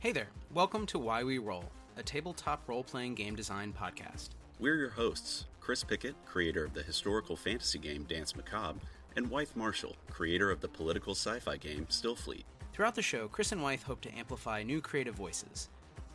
Hey there, welcome to Why We Roll, a tabletop role-playing game design podcast. We're your hosts, Chris Pickett, creator of the historical fantasy game Dance Macabre, and Wythe Marshall, creator of the political sci-fi game Stillfleet. Throughout the show, Chris and Wythe hope to amplify new creative voices.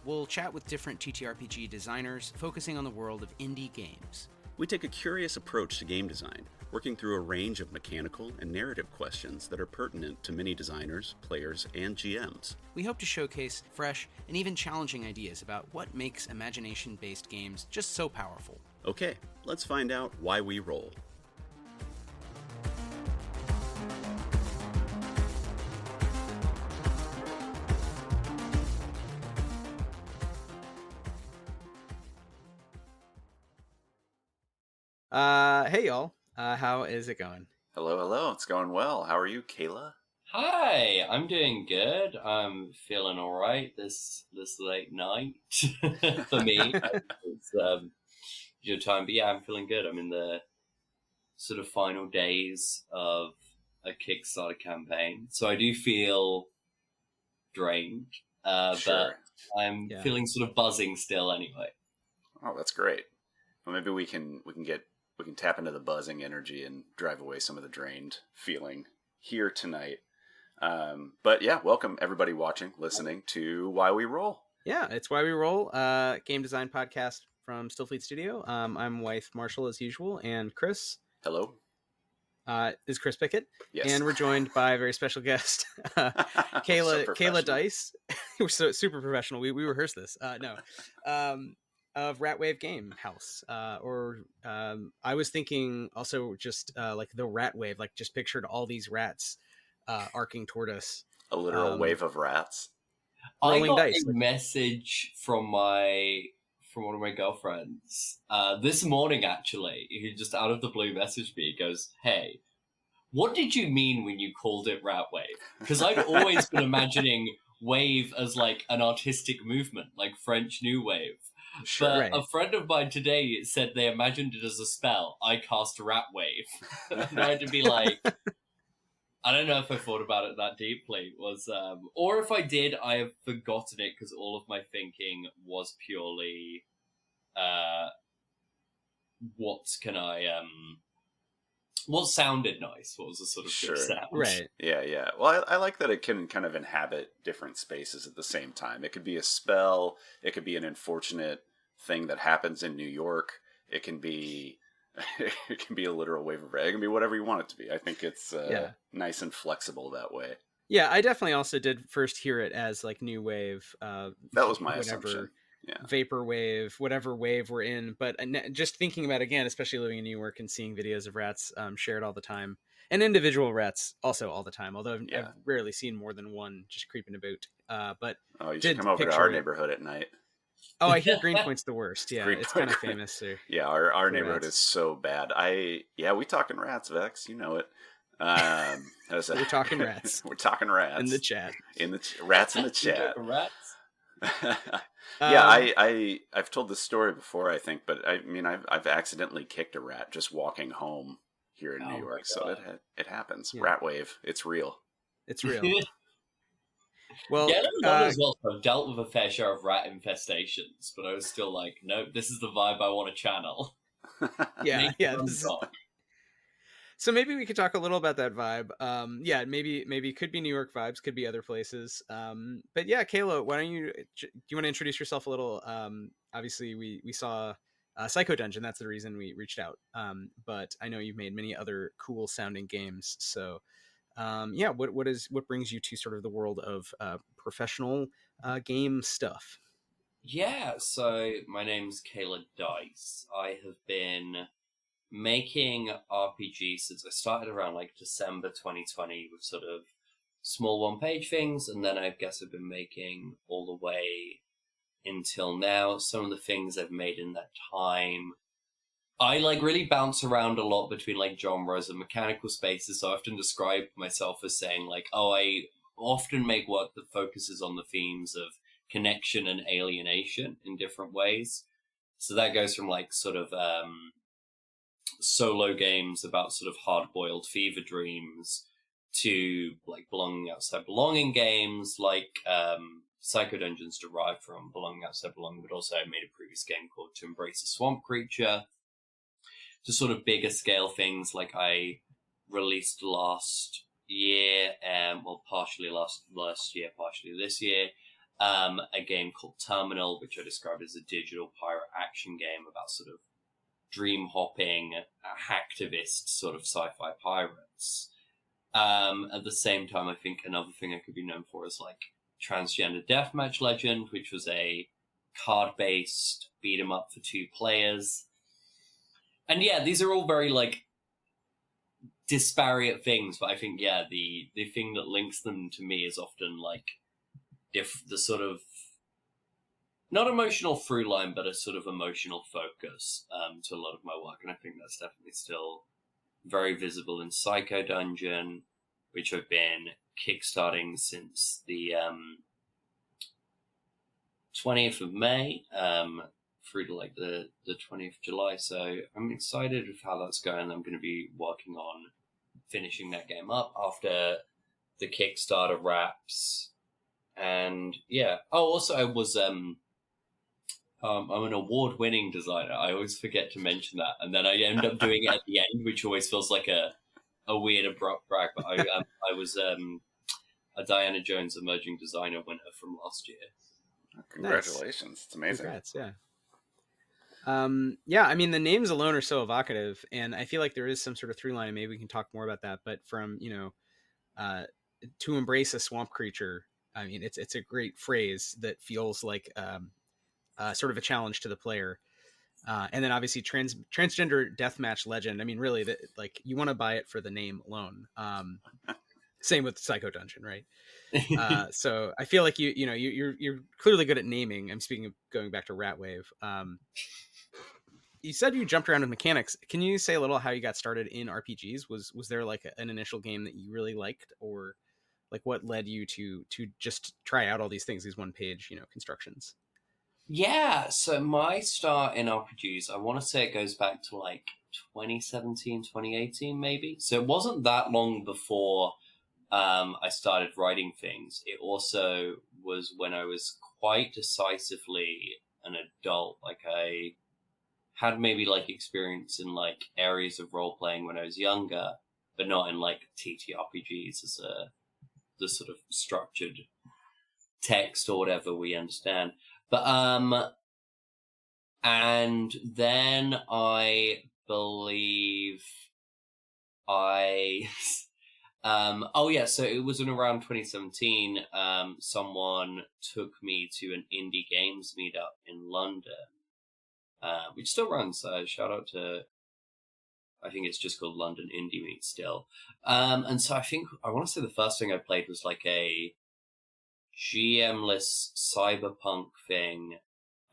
We'll chat with different TTRPG designers, focusing on the world of indie games. We take a curious approach to game design, working through a range of mechanical and narrative questions that are pertinent to many designers, players, and GMs. We hope to showcase fresh and even challenging ideas about what makes imagination-based games just so powerful. Okay, let's find out why we roll. Hey y'all, how is it going? Hello. It's going well. How are you, Kayla? Hi, I'm doing good. I'm feeling all right this late night for me. It's your time, but yeah, I'm feeling good. I'm in the sort of final days of a Kickstarter campaign, so I do feel drained, Sure. but I'm feeling sort of buzzing still anyway. Oh, that's great. Well, maybe we can tap into the buzzing energy and drive away some of the drained feeling here tonight. But yeah, welcome everybody watching, listening to Why We Roll. Yeah, it's Why We Roll, game design podcast from Stillfleet Studio. I'm Wythe Marshall as usual, and Chris. Hello. Is Chris Pickett. Yes. And we're joined by a very special guest, Kayla Dice. We're so super professional. We rehearsed this. Of Ratwave Game House. I was thinking also just like the Ratwave, like just pictured all these rats arcing toward us. A literal wave of rats. I got dice. a message from one of my girlfriends this morning, actually, who just out of the blue messaged me. Goes, "Hey, what did you mean when you called it Ratwave?" Because I'd always been imagining wave as like an artistic movement, like French New Wave. Sure, But right. a friend of mine today said they imagined it as a spell. I cast Ratwave. And I had to be like, I don't know if I thought about it that deeply. Or if I did, I have forgotten it because all of my thinking was purely, what sounded nice? What was the sort of good sound? Right. Yeah. Well, I like that it can kind of inhabit different spaces at the same time. It could be a spell. It could be an unfortunate thing that happens in New York. It can be a literal wave of red. It can be whatever you want it to be. I think it's nice and flexible that way. Yeah, I definitely also did first hear it as like new wave. That was my assumption. Yeah. Vapor wave, whatever wave we're in. But just thinking about it again, especially living in New York and seeing videos of rats shared all the time, and individual rats also all the time. Although I've rarely seen more than one just creeping about. But you should come over to our neighborhood at night. Oh, I hear Greenpoint's the worst. Yeah, it's kind of famous there. Yeah, our neighborhood is so bad. We talking rats, Vex. You know it. We're talking rats. We're talking rats in the chat. Rats in the chat. Rats. I've told this story before, I think, but I mean, I've accidentally kicked a rat just walking home here in New York, so it happens. Yeah. Ratwave, it's real. It's real. Well, as well. I've dealt with a fair share of rat infestations, but I was still like, nope, this is the vibe I want to channel. Yeah. So maybe we could talk a little about that vibe. Maybe it could be New York vibes, could be other places. But yeah, Kayla, do you want to introduce yourself a little? Obviously, we saw Psycho Dungeon. That's the reason we reached out. But I know you've made many other cool sounding games. So what brings you to sort of the world of professional game stuff? Yeah, so my name's Kayla Dice. I have been making RPGs since I started around like December 2020 with sort of small one-page things, and then I guess I've been making all the way until now. Some of the things I've made in that time, I like really bounce around a lot between like genres and mechanical spaces, so I often describe myself as saying like, I often make work that focuses on the themes of connection and alienation in different ways. So that goes from like sort of solo games about sort of hard-boiled fever dreams to like belonging outside belonging games like Psycho Dungeons derived from Belonging Outside Belonging, but also I made a previous game called To Embrace a Swamp Creature. To sort of bigger scale things, like I released last year, partially last year, partially this year, a game called Terminal, which I described as a digital pirate action game about sort of dream hopping, hacktivist sort of sci-fi pirates. At the same time, I think another thing I could be known for is like Transgender Deathmatch Legend, which was a card-based beat 'em up for 2 players. And yeah, these are all very like disparate things, but I think the thing that links them to me is often like if the sort of not emotional through line, but a sort of emotional focus to a lot of my work, and I think that's definitely still very visible in Psycho Dungeon, which I've been kickstarting since the 20th of May through to like the 20th of July. So I'm excited with how that's going. I'm going to be working on finishing that game up after the Kickstarter wraps. And yeah. Oh, also I was I'm an award-winning designer. I always forget to mention that, and then I end up doing it at the end, which always feels like a weird abrupt brag. But I was a Diana Jones Emerging Designer winner from last year. Congratulations! Nice. It's amazing. Congrats, yeah. I mean, the names alone are so evocative, and I feel like there is some sort of through line, and maybe we can talk more about that. But from To Embrace a Swamp Creature, I mean, it's a great phrase that feels like sort of a challenge to the player. And then obviously Transgender Deathmatch Legend. I mean, really, like you want to buy it for the name alone. Same with Psycho Dungeon, right? So I feel like you're clearly good at naming. I'm speaking of going back to Ratwave. You said you jumped around with mechanics. Can you say a little how you got started in RPGs? Was there like an initial game that you really liked, or like what led you to just try out all these things, these one-page constructions? Yeah, so my start in RPGs, I want to say it goes back to like 2017, 2018 maybe. So it wasn't that long before I started writing things. It also was when I was quite decisively an adult. Like I had maybe like experience in like areas of role playing when I was younger, but not in like TTRPGs as the sort of structured text or whatever we understand. But and then I believe so it was in around 2017, someone took me to an indie games meetup in London, which still runs. Shout out to, I think it's just called London Indie Meet still. And so I want to say the first thing I played was like a GM-less cyberpunk thing.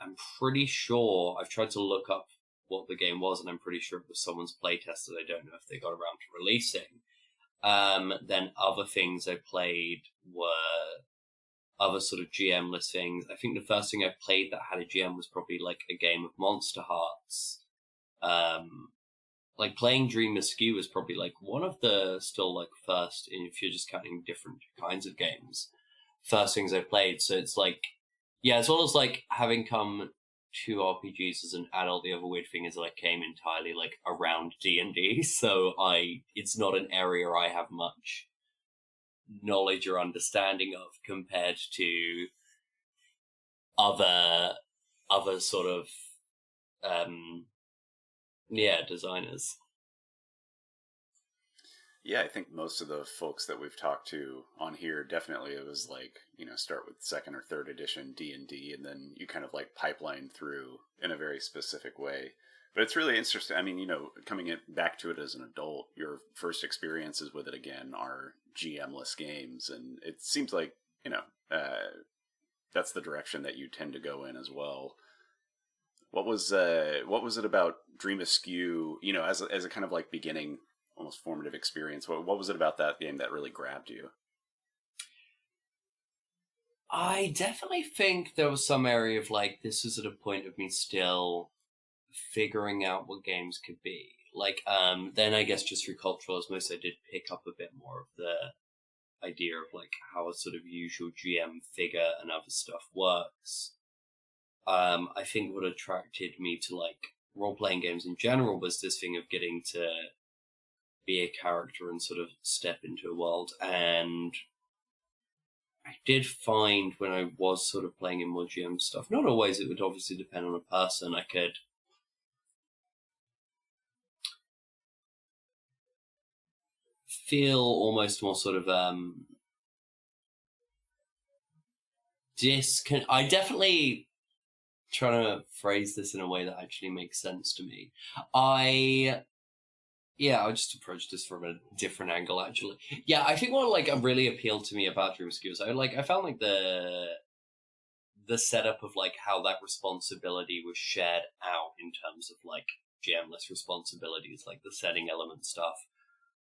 I'm pretty sure I've tried to look up what the game was, and I'm pretty sure it was someone's playtest that I don't know if they got around to releasing. Then other things I played were other sort of GM-less things. I think the first thing I played that had a GM was probably like a game of Monster Hearts. Like playing Dream Askew was probably like one of the still like first, if you're just counting different kinds of games, first things I played. So it's like, yeah, as well as like having come to RPGs as an adult, the other weird thing is that I came entirely like around D&D, so it's not an area I have much knowledge or understanding of compared to other sort of designers. Yeah, I think most of the folks that we've talked to on here, definitely it was like, start with second or third edition D&D, and then you kind of like pipeline through in a very specific way. But it's really interesting. I mean, coming back to it as an adult, your first experiences with it again are GM-less games, and it seems like, that's the direction that you tend to go in as well. What was it about Dream Askew, as a kind of like beginning, almost formative experience? What was it about that game that really grabbed you? I definitely think there was some area of like, this is at a point of me still figuring out what games could be. Like, then I guess just through cultural osmosis, I did pick up a bit more of the idea of like how a sort of usual GM figure and other stuff works. I think what attracted me to like role-playing games in general was this thing of getting to be a character and sort of step into a world. And I did find when I was sort of playing in more GM stuff, not always, it would obviously depend on a person, I could feel almost more sort of I definitely trying to phrase this in a way that actually makes sense to me. I just approach this from a different angle, actually. Yeah, I think what like really appealed to me about Dream Askew is I found like the setup of like how that responsibility was shared out in terms of like GM-less responsibilities, like the setting element stuff,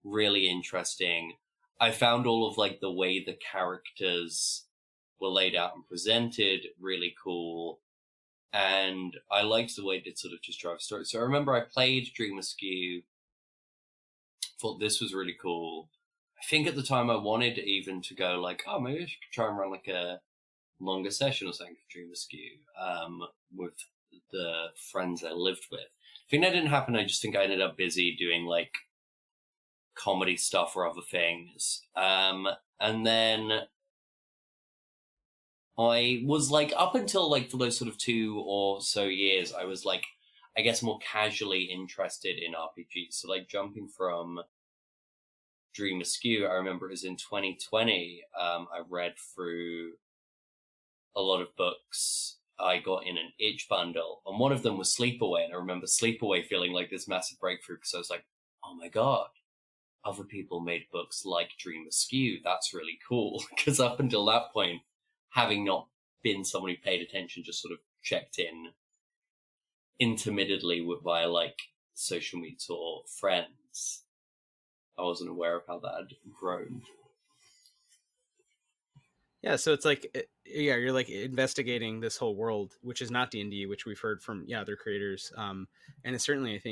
really interesting. I found all of like the way the characters were laid out and presented really cool. And I liked the way it sort of just drive story. So I remember I played Dream Askew, thought this was really cool. I think at the time I wanted even to go like, oh, maybe I should try and run like a longer session or something for Dream Askew with the friends I lived with. I think that didn't happen. I just think I ended up busy doing like comedy stuff or other things. And then I was like, up until like for those sort of 2 or so years, I was like, I guess more casually interested in RPGs. So like jumping from Dream Askew, I remember it was in 2020, I read through a lot of books I got in an itch bundle, and one of them was Sleepaway, and I remember Sleepaway feeling like this massive breakthrough because I was like, oh my god, other people made books like Dream Askew, that's really cool. Because up until that point, having not been someone who paid attention, just sort of checked in intermittently via like social media or friends, I wasn't aware of how that had grown. Yeah, so it's like, you're like investigating this whole world, which is not D&D, which we've heard from other creators, and it's certainly,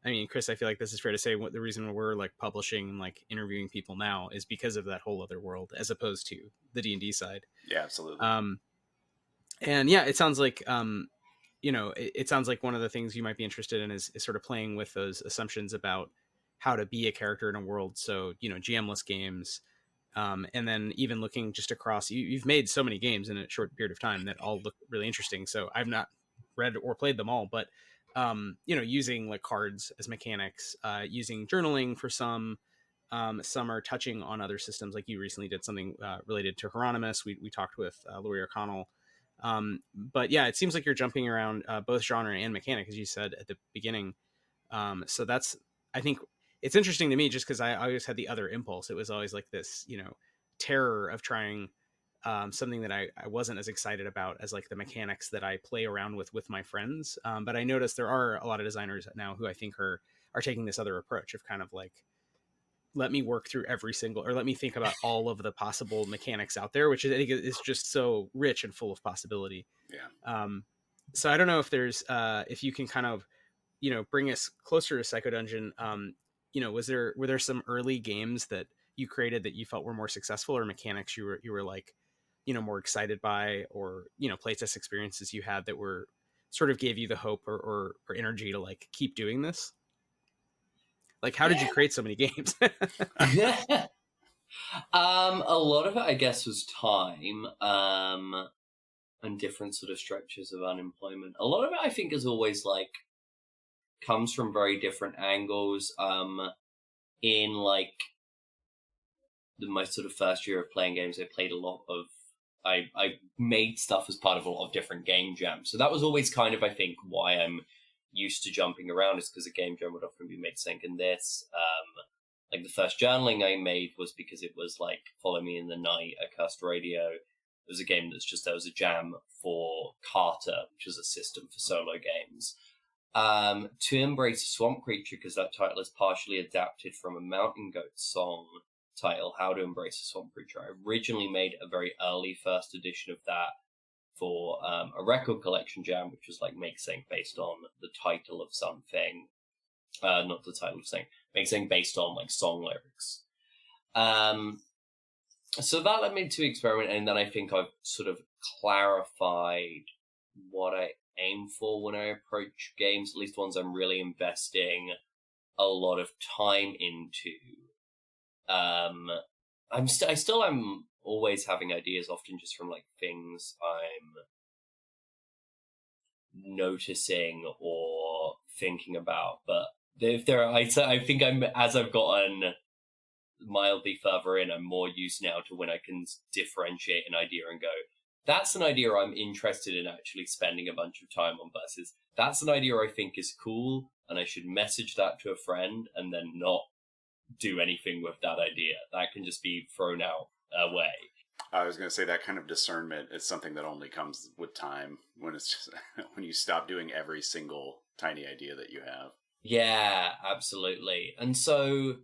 I mean, Chris, I feel like this is fair to say, what the reason we're like publishing and like interviewing people now is because of that whole other world, as opposed to the D&D side. Yeah, absolutely. And yeah, it sounds like it sounds like one of the things you might be interested in is sort of playing with those assumptions about how to be a character in a world. So GM-less games. And then even looking just across, you've made so many games in a short period of time that all look really interesting. So I've not read or played them all, but using like cards as mechanics, using journaling for some are touching on other systems. Like you recently did something related to Hieronymus. We talked with Laurie O'Connell. But yeah, it seems like you're jumping around both genre and mechanic, as you said at the beginning. So that's, I think, it's interesting to me just because I always had the other impulse. It was always like this, terror of trying something that I wasn't as excited about as like the mechanics that I play around with my friends. But I noticed there are a lot of designers now who I think are taking this other approach of kind of like, let me work through or let me think about all of the possible mechanics out there, which I think is just so rich and full of possibility. Yeah. So I don't know if there's, if you can kind of, bring us closer to Psycho Dungeon. Were there some early games that you created that you felt were more successful, or mechanics you were like, more excited by, or, playtest experiences you had that were sort of gave you the hope or energy to like keep doing this? Like, how did you create so many games? A lot of it, I guess, was time, and different sort of stretches of unemployment. A lot of it, I think, is always like, comes from very different angles. In like my sort of first year of playing games, I played a lot of, I made stuff as part of a lot of different game jams. So that was always kind of, I think, why I'm used to jumping around, is because a game jam would often be made sync in this. Like the first journaling I made was because it was like Follow Me in the Night, a Cursed Radio. It was a game there was a jam for Carter, which is a system for solo games. To Embrace a Swamp Creature, because that title is partially adapted from a Mountain Goat song title, How to Embrace a Swamp Creature. I originally made a very early first edition of that for a record collection jam, which was like make sync based on the title of something. Not the title of something, make sync based on like song lyrics. So that led me to experiment, and then I think I've sort of clarified what I aim for when I approach games, at least ones I'm really investing a lot of time into. I still am always having ideas, often just from like things I'm noticing or thinking about. But if there are, I think as I've gotten mildly further in, I'm more used now to when I can differentiate an idea and go, that's an idea I'm interested in actually spending a bunch of time on, versus that's an idea I think is cool and I should message that to a friend and then not do anything with that idea. That can just be thrown out away. I was going to say that kind of discernment is something that only comes with time, when it's just when you stop doing every single tiny idea that you have. Yeah, absolutely. And so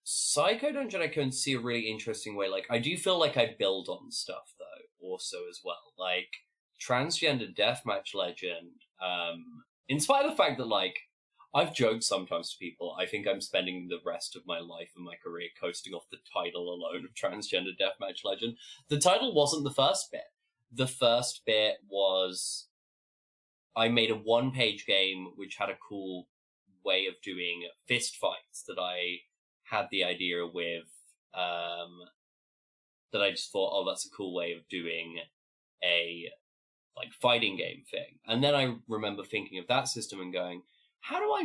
Psycho Dungeon I can see a really interesting way. Like, I do feel like I build on stuff though, also as well. Like Transgender Deathmatch Legend, in spite of the fact that like I've joked sometimes to people, I think I'm spending the rest of my life and my career coasting off the title alone of Transgender Deathmatch Legend. The title wasn't the first bit. The first bit was I made a one-page game which had a cool way of doing fist fights that I had the idea with, that I just thought, oh, that's a cool way of doing a like fighting game thing. And then I remember thinking of that system and going, how would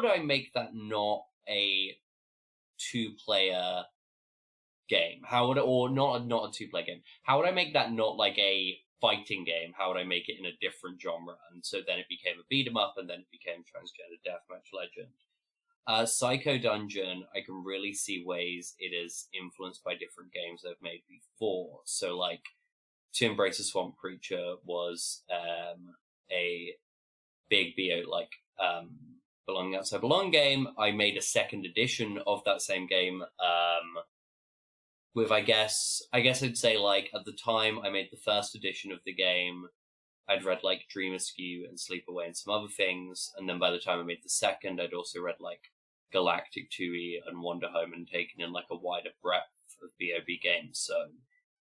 I make that not a two-player game? Or not a two-player game. How would I make that not like a fighting game? How would I make it in a different genre? And so then it became a beat 'em up, and then it became Transgender Deathmatch Legend. Psycho Dungeon, I can really see ways it is influenced by different games I've made before. So like, To Embrace a Swamp Creature was a big BO, like Belonging Outside Belong game. I made a second edition of that same game with, I guess I'd say, like, at the time I made the first edition of the game, I'd read like Dream Askew and Sleepaway and some other things, and then by the time I made the second, I'd also read like Galactic 2E and Wander Home and taken in like a wider breadth of BOB games. So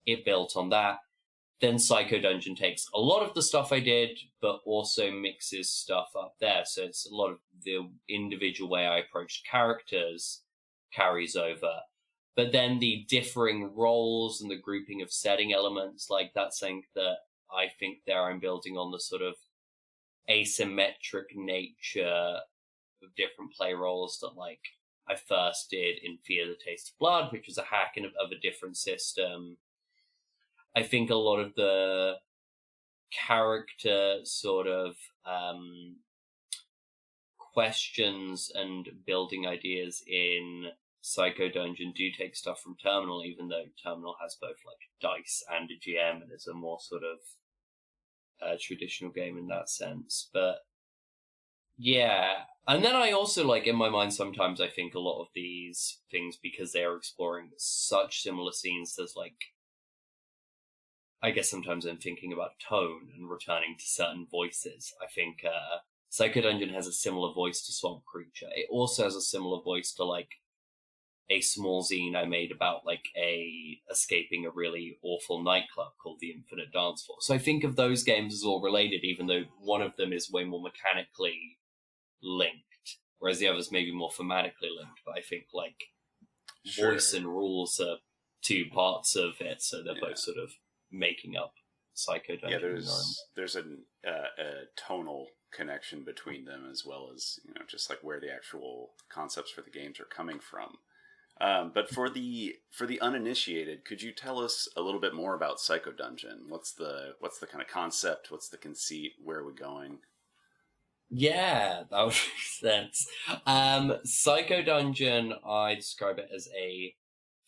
it built on that. Then Psycho Dungeon takes a lot of the stuff I did, but also mixes stuff up there. So it's a lot of the individual way I approached characters carries over. But then the differing roles and the grouping of setting elements, like that's something that I think there I'm building on the sort of asymmetric nature of different play roles that like I first did in Fear the Taste of Blood, which was a hack of a different system. I think a lot of the character sort of questions and building ideas in Psycho Dungeon do take stuff from Terminal, even though Terminal has both like dice and a GM and is a more sort of traditional game in that sense. But yeah. And then I also, like, in my mind, sometimes I think a lot of these things, because they are exploring such similar scenes, there's like, I guess sometimes I'm thinking about tone and returning to certain voices. I think Psycho Dungeon has a similar voice to Swamp Creature. It also has a similar voice to like a small zine I made about like escaping a really awful nightclub called the Infinite Dance Floor. So I think of those games as all related, even though one of them is way more mechanically linked, whereas the other's maybe more thematically linked. But I think like voice and rules are two parts of it, so they're both sort of making up Psycho Dungeon. Yeah, there's a tonal connection between them, as well as, you know, just like where the actual concepts for the games are coming from. But for the uninitiated, could you tell us a little bit more about Psycho Dungeon? What's the kind of concept? What's the conceit? Where are we going? Yeah, that would make sense. Psycho Dungeon, I describe it as a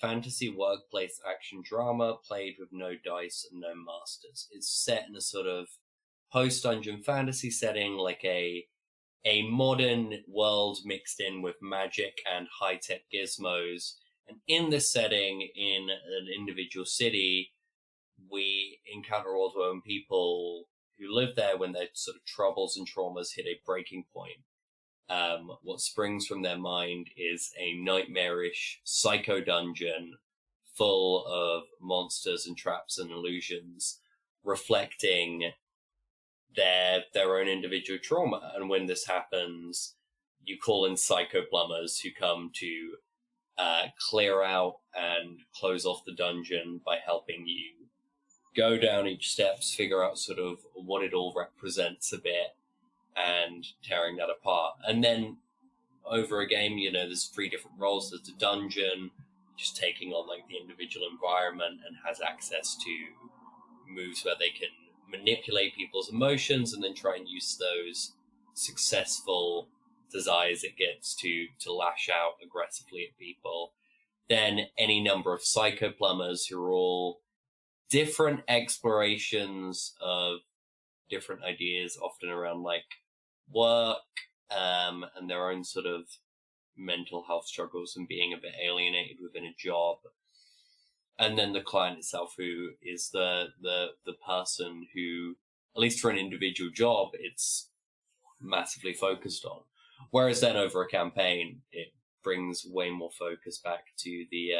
fantasy workplace action drama played with no dice and no masters. It's set in a sort of post-dungeon fantasy setting, like a modern world mixed in with magic and high-tech gizmos. And in this setting, in an individual city, we encounter all the own people who live there when their sort of troubles and traumas hit a breaking point. what springs from their mind is a nightmarish psycho dungeon full of monsters and traps and illusions, reflecting their own individual trauma. And when this happens, you call in psycho plumbers who come to clear out and close off the dungeon by helping you go down each steps, figure out sort of what it all represents a bit, and tearing that apart. And then over a game, there's 3 different roles. There's the dungeon, just taking on like the individual environment, and has access to moves where they can manipulate people's emotions and then try and use those successful desires it gets to lash out aggressively at people. Then any number of psycho plumbers who are all different explorations of different ideas, often around like work, and their own sort of mental health struggles and being a bit alienated within a job. And then the client itself, who is the person who, at least for an individual job, it's massively focused on. Whereas then over a campaign, it brings way more focus back to the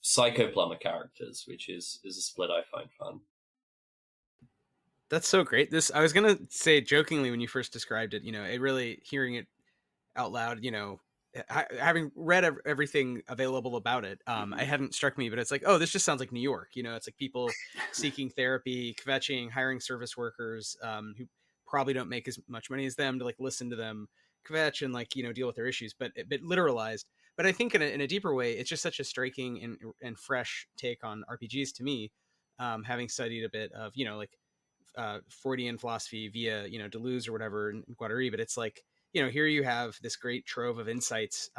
psycho plumber characters, which is a split I find fun. That's so great. I was gonna say jokingly when you first described it, it really, hearing it out loud, having read everything available about it, it hadn't struck me, but it's like, oh, this just sounds like New York. It's like people seeking therapy, kvetching, hiring service workers who probably don't make as much money as them to like listen to them kvetch and like deal with their issues, but a bit literalized. But I think in a deeper way, it's just such a striking and fresh take on RPGs to me, having studied a bit of like Freudian philosophy via Deleuze or whatever in Guattari. But it's like, here you have this great trove of insights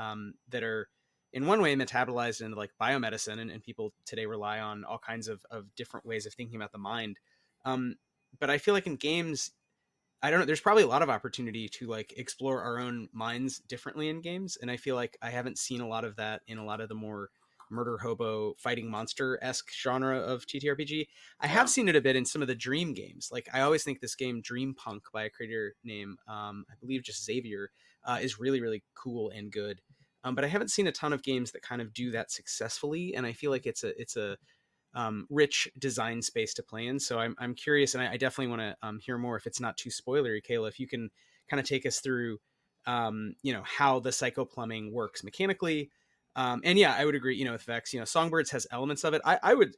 that are in one way metabolized into like biomedicine, and people today rely on all kinds of different ways of thinking about the mind. But I feel like in games, I don't know, there's probably a lot of opportunity to like explore our own minds differently in games. And I feel like I haven't seen a lot of that in a lot of the more murder hobo fighting monster-esque genre of TTRPG. I have seen it a bit in some of the Dream games. Like I always think this game Dream Punk by a creator named I believe just Xavier is really, really cool and good. But I haven't seen a ton of games that kind of do that successfully. And I feel like it's a rich design space to play in. So I'm curious, and I definitely want to hear more, if it's not too spoilery, Kayla, if you can kind of take us through, how the psychoplumbing works mechanically. And yeah, I would agree, with Vex, Songbirds has elements of it. I would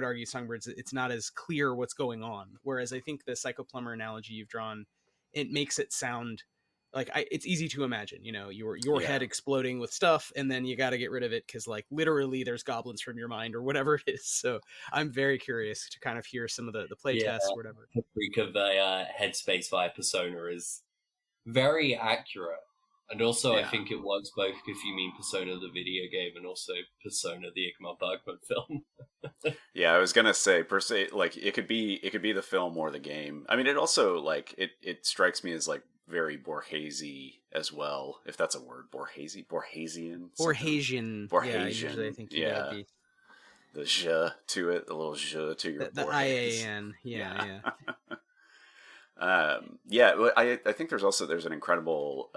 argue Songbirds, it's not as clear what's going on. Whereas I think the psychoplumber analogy you've drawn, it makes it sound like it's easy to imagine, your head exploding with stuff, and then you got to get rid of it because like literally there's goblins from your mind or whatever it is. So I'm very curious to kind of hear some of the play tests or whatever. The freak of a headspace via Persona is very accurate. And also, I think it works both if you mean Persona the video game and also Persona the Ingmar Bergman film. Yeah, I was gonna say, per se, like it could be the film or the game. I mean, it also like it strikes me as like very Borgesi as well, if that's a word. Borgesian. Borgesian. Yeah, usually I think that'd be the "je" to it, the little "je" to your the IAN. Yeah. I think there's an incredible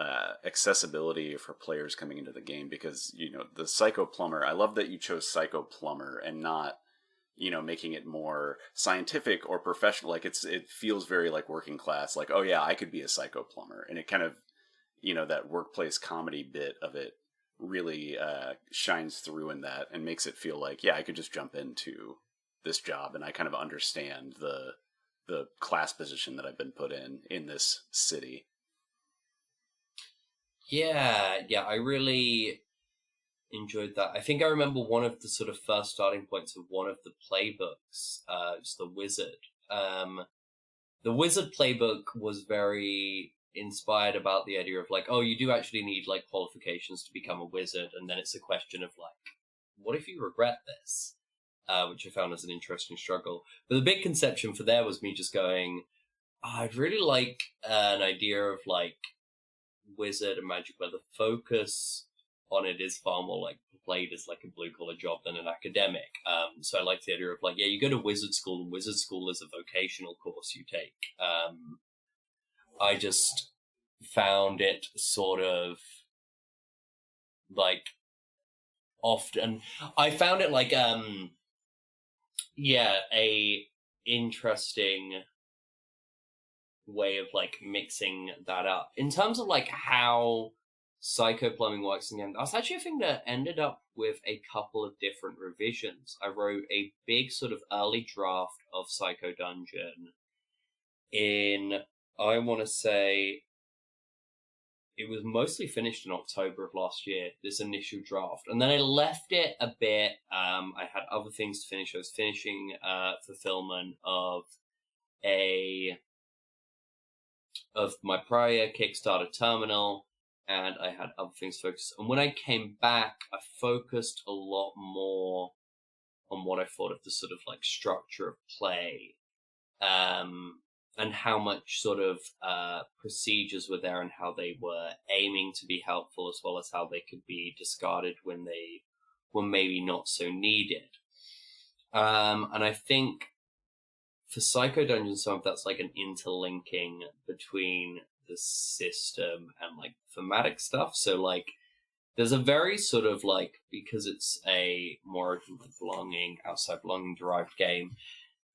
accessibility for players coming into the game, because the Psycho Plumber, I love that you chose Psycho Plumber and not making it more scientific or professional. Like it feels very like working class, like, oh yeah, I could be a Psycho Plumber. And it kind of that workplace comedy bit of it really shines through in that and makes it feel like, yeah, I could just jump into this job and I kind of understand the class position that I've been put in this city. Yeah, I really enjoyed that. I think I remember one of the sort of first starting points of one of the playbooks, it's the Wizard. The Wizard playbook was very inspired about the idea of like, oh, you do actually need like qualifications to become a wizard, and then it's a question of like, what if you regret this? Which I found as an interesting struggle. But the big conception for there was me just going, I'd really like an idea of like wizard and magic where the focus on it is far more like played as like a blue collar job than an academic. So I like the idea of like, yeah, you go to wizard school, and wizard school is a vocational course you take. I just found it sort of like often. I found it like a interesting way of like mixing that up in terms of like how psycho plumbing works in the end. That's actually a thing that ended up with a couple of different revisions. I wrote a big sort of early draft of Psycho Dungeon in, I want to say, it was mostly finished in October of last year, this initial draft. And then I left it a bit. I had other things to finish. I was finishing fulfillment of my prior Kickstarter terminal, and I had other things to focus. And when I came back, I focused a lot more on what I thought of the sort of like structure of play, and how much sort of procedures were there and how they were aiming to be helpful, as well as how they could be discarded when they were maybe not so needed. And I think for Psycho Dungeon, some of that's like an interlinking between the system and like thematic stuff. So like there's a very sort of like, because it's a more belonging, outside belonging derived game,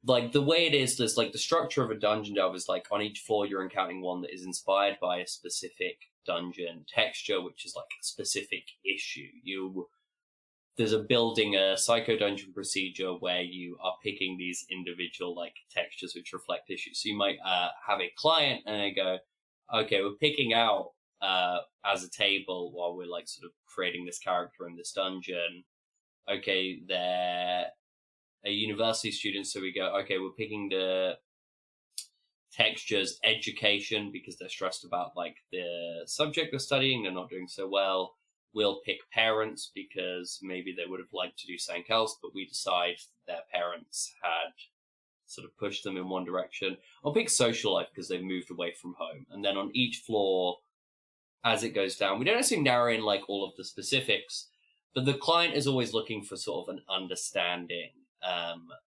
like the way it is, there's like the structure of a dungeon delve is like on each floor you're encountering one that is inspired by a specific dungeon texture, which is like a specific issue. There's a building a Psycho Dungeon procedure where you are picking these individual like textures which reflect issues. So you might have a client and they go, okay, we're picking out as a table while we're like sort of creating this character in this dungeon. Okay, they're a university student, so we go, okay, we're picking the textures education because they're stressed about like the subject they're studying, they're not doing so well. We'll pick parents because maybe they would have liked to do something else, but we decide their parents had sort of pushed them in one direction. I'll pick social life because they've moved away from home. And then on each floor, as it goes down, we don't necessarily narrow in like all of the specifics, but the client is always looking for sort of an understanding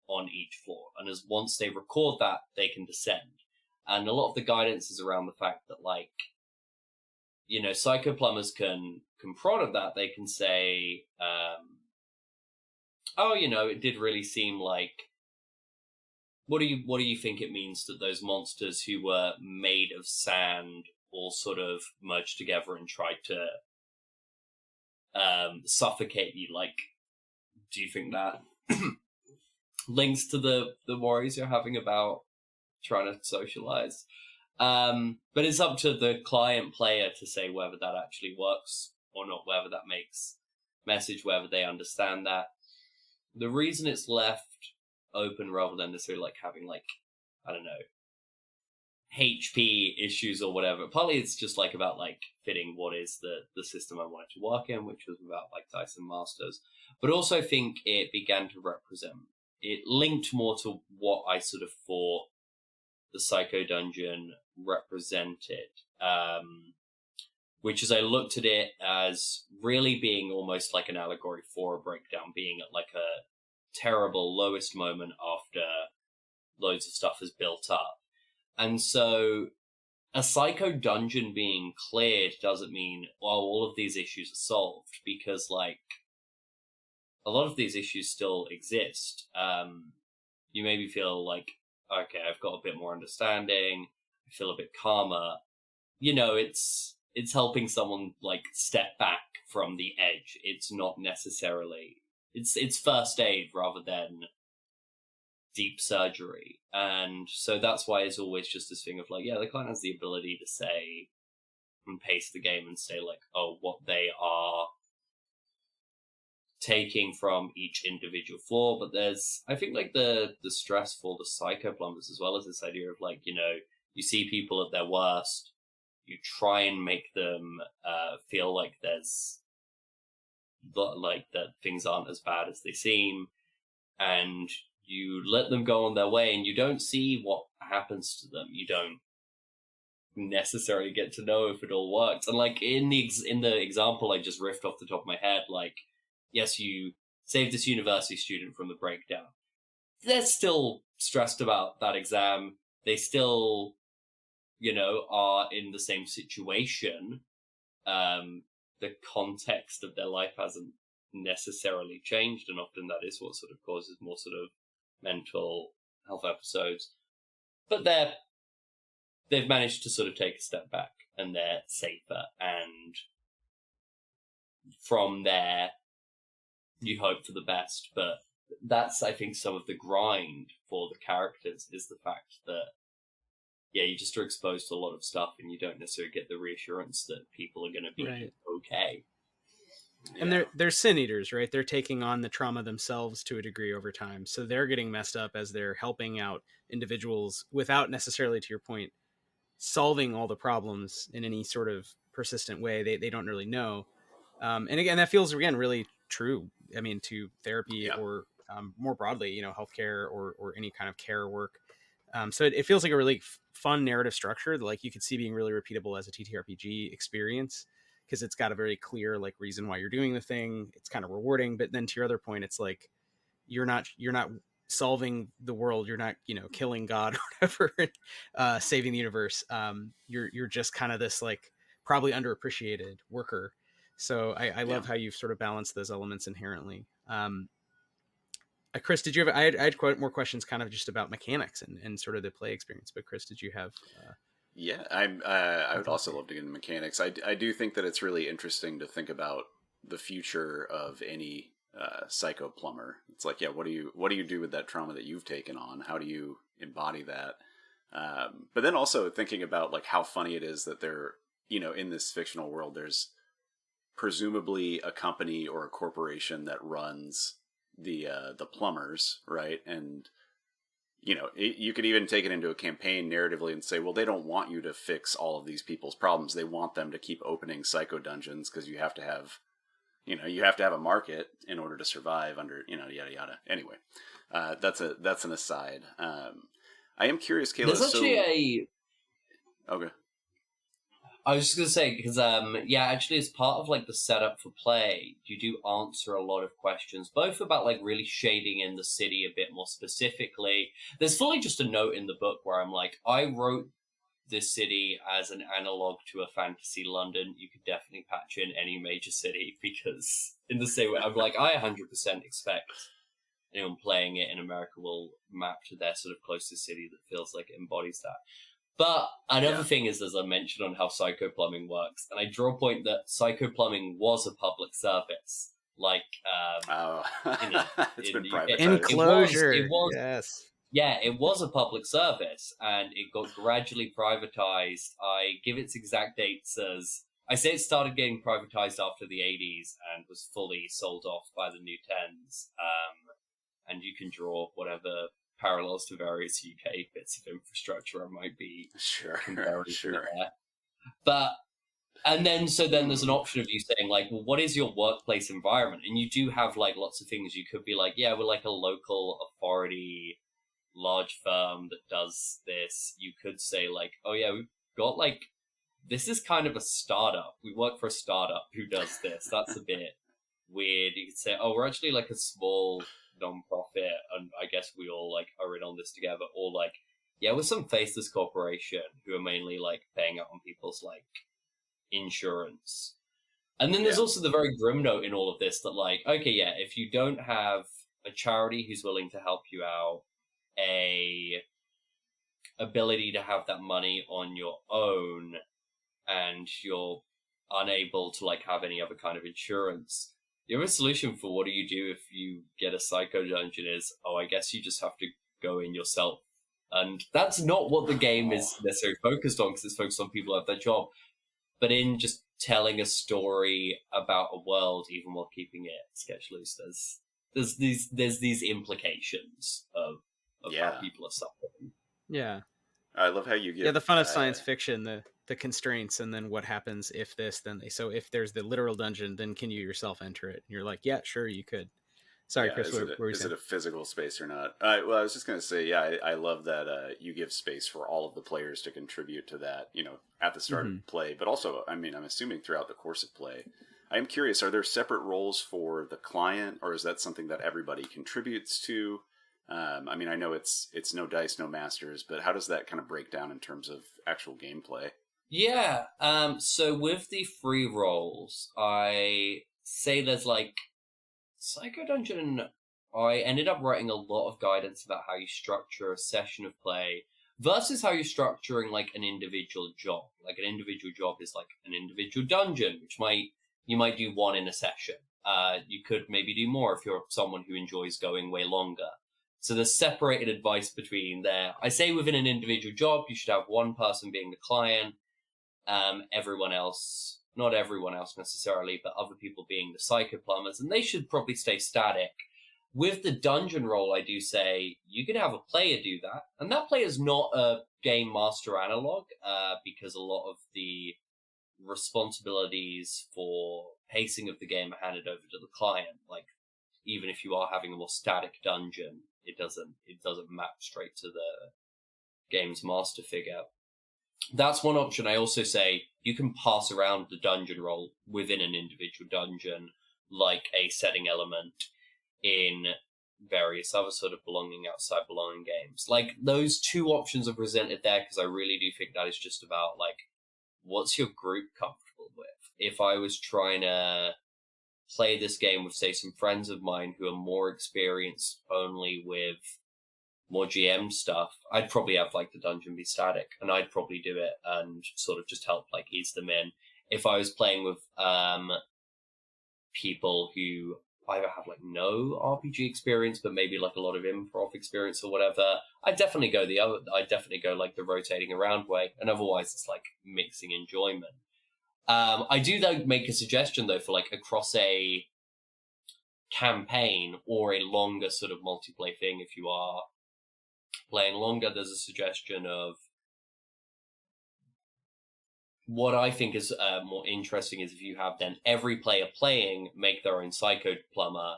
on each floor. And as once they record that, they can descend. And a lot of the guidance is around the fact that like, you know, psycho plumbers can prod at that. They can say, oh, you know, it did really seem like, what do you think it means that those monsters who were made of sand all sort of merged together and tried to suffocate you? Like, do you think that links to the worries you're having about trying to socialize? But it's up to the client player to say whether that actually works or not, whether that makes message, whether they understand that. The reason it's left open rather than necessarily like having like, I don't know, HP issues or whatever, partly it's just like about like fitting what is the system I wanted to work in, which was about like Dyson Masters. But also I think it began to represent, it linked more to what I sort of thought the Psycho Dungeon represented, which is I looked at it as really being almost like an allegory for a breakdown, being at like a terrible lowest moment after loads of stuff is built up. And so a Psycho Dungeon being cleared doesn't mean, well, all of these issues are solved, because like a lot of these issues still exist. You maybe feel like, okay, I've got a bit more understanding, I feel a bit calmer. You know, it's helping someone like step back from the edge. It's not necessarily, it's first aid rather than deep surgery. And so that's why it's always just this thing of like, yeah, the client has the ability to say and pace the game and say like, oh, what they are taking from each individual floor. But there's, I think like the stress for the psycho plumbers as well as this idea of like, you know, you see people at their worst, you try and make them feel like there's like that things aren't as bad as they seem, and you let them go on their way and you don't see what happens to them. You don't necessarily get to know if it all works. And like in the example I just riffed off the top of my head, like, yes, you saved this university student from the breakdown. They're still stressed about that exam. They still are in the same situation, the context of their life hasn't necessarily changed, and often that is what sort of causes more sort of mental health episodes. But they've managed to sort of take a step back, and they're safer, and from there you hope for the best. But that's, I think, some of the grind for the characters, is the fact that you just are exposed to a lot of stuff, and you don't necessarily get the reassurance that people are going to be okay. And they're sin eaters, right? They're taking on the trauma themselves to a degree over time. So they're getting messed up as they're helping out individuals without necessarily, to your point, solving all the problems in any sort of persistent way. They don't really know. And again, that feels, again, really true. I mean, to therapy or more broadly, healthcare or any kind of care work. So it feels like a really fun narrative structure that, like, you could see being really repeatable as a TTRPG experience, because it's got a very clear, like, reason why you're doing the thing. It's kind of rewarding. But then to your other point, it's like you're not solving the world. You're not, killing God or whatever, saving the universe. You're just kind of this, like, probably underappreciated worker. So I love how you've sort of balanced those elements inherently. Chris, did you have? I had quite more questions, kind of just about mechanics and sort of the play experience. But Chris, did you have? I would also love to get into mechanics. I do think that it's really interesting to think about the future of any psycho plumber. It's like, what do you do with that trauma that you've taken on? How do you embody that? But then also thinking about, like, how funny it is that they're, in this fictional world, there's presumably a company or a corporation that runs the plumbers, right? And you could even take it into a campaign narratively and say, well, they don't want you to fix all of these people's problems. They want them to keep opening psycho dungeons because you have to have a market in order to survive under, yada, yada. Anyway, that's an aside. I am curious, Kayla. There's actually Okay. I was just going to say, because, actually as part of, like, the setup for play, you do answer a lot of questions, both about, like, really shading in the city a bit more specifically. There's fully just a note in the book where I'm like, I wrote this city as an analog to a fantasy London. You could definitely patch in any major city, because in the same way, I'm like, I 100% expect anyone playing it in America will map to their sort of closest city that feels like it embodies that. But another thing is, as I mentioned on how psychoplumbing works, and I draw a point that psychoplumbing was a public service. Like, it's been privatized. Enclosure. It was, yes. Yeah, it was a public service, and it got gradually privatized. I give its exact dates as, I say it started getting privatized after the 80s and was fully sold off by the new 10s. And you can draw whatever parallels to various UK bits of infrastructure I might be comparing there. But, and then there's an option of you saying, like, well, what is your workplace environment? And you do have, like, lots of things. You could be like, yeah, we're like a local authority, large firm that does this. You could say, like, oh yeah, we've got, like, this is kind of a startup. We work for a startup who does this. That's a bit weird. You could say, oh, we're actually like a small non-profit, and I guess we all, like, are in on this together. Or, like, yeah, we're some faceless corporation who are mainly, like, paying out on people's, like, insurance. And then there's also the very grim note in all of this that, like, okay, yeah, if you don't have a charity who's willing to help you out, a ability to have that money on your own, and you're unable to, like, have any other kind of insurance, the other solution for what do you do if you get a psycho dungeon is, oh, I guess you just have to go in yourself. And that's not what the game is necessarily focused on, because it's focused on people who have their job. But in just telling a story about a world, even while keeping it sketch loose, there's these implications of how people are suffering. Yeah. I love how you give... the fun of science fiction, the constraints, and then what happens if this, then so if there's the literal dungeon, then can you yourself enter it? And you're like, yeah, sure, you could. Sorry, Chris, what were you saying? Is it a physical space or not? Well, I was just going to say, I love that you give space for all of the players to contribute to that, at the start of play, but also, I mean, I'm assuming throughout the course of play. I am curious, are there separate roles for the client, or is that something that everybody contributes to? I mean, I know it's no dice, no masters, but how does that kind of break down in terms of actual gameplay? Yeah, so with the free rolls, I say there's like Psycho Dungeon. I ended up writing a lot of guidance about how you structure a session of play versus how you're structuring like an individual job. Like an individual job is like an individual dungeon, which you might do one in a session. You could maybe do more if you're someone who enjoys going way longer. So there's separated advice between there. I say within an individual job, you should have one person being the client, everyone else, not everyone else necessarily, but other people being the psycho plumbers, and they should probably stay static. With the dungeon role, I do say you can have a player do that, and that player is not a game master analog, because a lot of the responsibilities for pacing of the game are handed over to the client. Like, even if you are having a more static dungeon, it doesn't map straight to the game's master figure. That's one option. I also say you can pass around the dungeon role within an individual dungeon, like a setting element in various other sort of belonging outside belonging games. Like, those two options are presented there because I really do think that is just about, like, what's your group comfortable with? If I was trying to play this game with, say, some friends of mine who are more experienced only with more GM stuff, I'd probably have like the dungeon be static, and I'd probably do it and sort of just help like ease them in. If I was playing with people who either have like no RPG experience but maybe like a lot of improv experience or whatever, I'd definitely go like the rotating around way, and otherwise it's like mixing enjoyment. I do though make a suggestion though for like across a campaign or a longer sort of multiplayer thing. If you are playing longer, there's a suggestion of what I think is more interesting is if you have then every player playing make their own psycho plumber,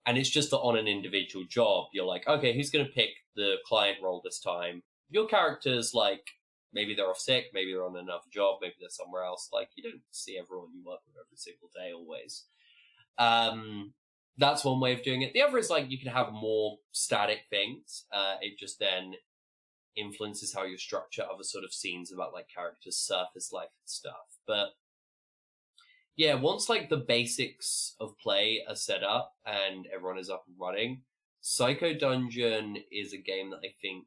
and it's just that on an individual job, you're like, okay, who's going to pick the client role this time? Your character's like, maybe they're off sick, maybe they're on another job, maybe they're somewhere else. Like, you don't see everyone you work with every single day always. That's one way of doing it. The other is like you can have more static things. It just then influences how you structure other sort of scenes about like characters' surface life and stuff. But yeah, once like the basics of play are set up and everyone is up and running, Psycho Dungeon is a game that I think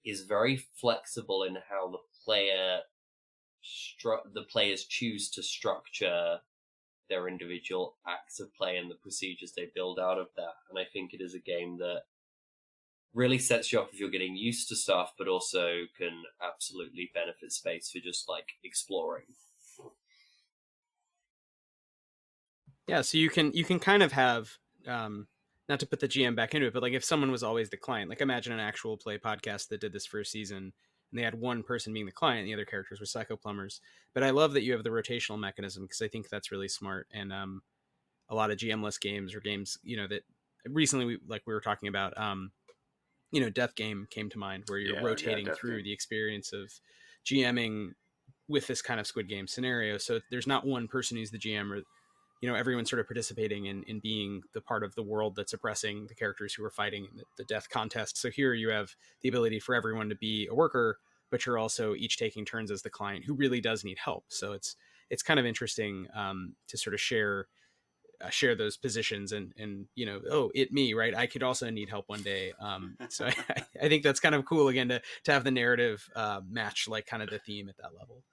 is very flexible in how the players choose to structure their individual acts of play and the procedures they build out of that. And I think it is a game that really sets you up if you're getting used to stuff, but also can absolutely benefit space for just like exploring. Yeah, so you can kind of have not to put the GM back into it, but like if someone was always the client, like imagine an actual play podcast that did this for a season and they had one person being the client and the other characters were psycho plumbers. But I love that you have the rotational mechanism because I think that's really smart. And a lot of GM-less games or games, you know, that recently we were talking about, you know, Death Game came to mind where you're rotating through the experience of GMing with this kind of Squid Game scenario. So there's not one person who's the GM, or you know, everyone's sort of participating in being the part of the world that's oppressing the characters who are fighting the death contest. So here you have the ability for everyone to be a worker, but you're also each taking turns as the client who really does need help. So it's kind of interesting to sort of share those positions and you know, oh, me, right? I could also need help one day. So I think that's kind of cool again to have the narrative match like kind of the theme at that level.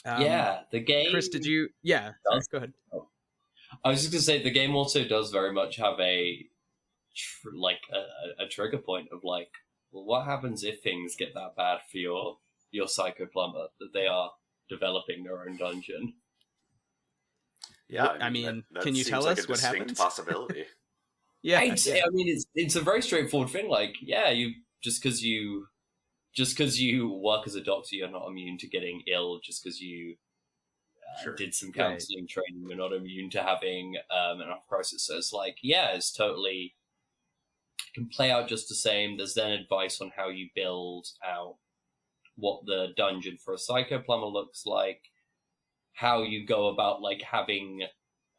Yeah, the game. Chris, did you? Yeah, sorry, go ahead. I was just gonna say the game also does very much have a trigger point of like, well, what happens if things get that bad for your psycho plumber that they are developing their own dungeon? Yeah, I mean, that can you tell us what happens? Distinct possibility. Yeah, I mean, it's a very straightforward thing. Like, yeah, just because you work as a doctor, you're not immune to getting ill. Just because you did some counseling training, you're not immune to having an crisis. So it's like, yeah, it's totally can play out just the same. There's then advice on how you build out what the dungeon for a psycho plumber looks like, how you go about like having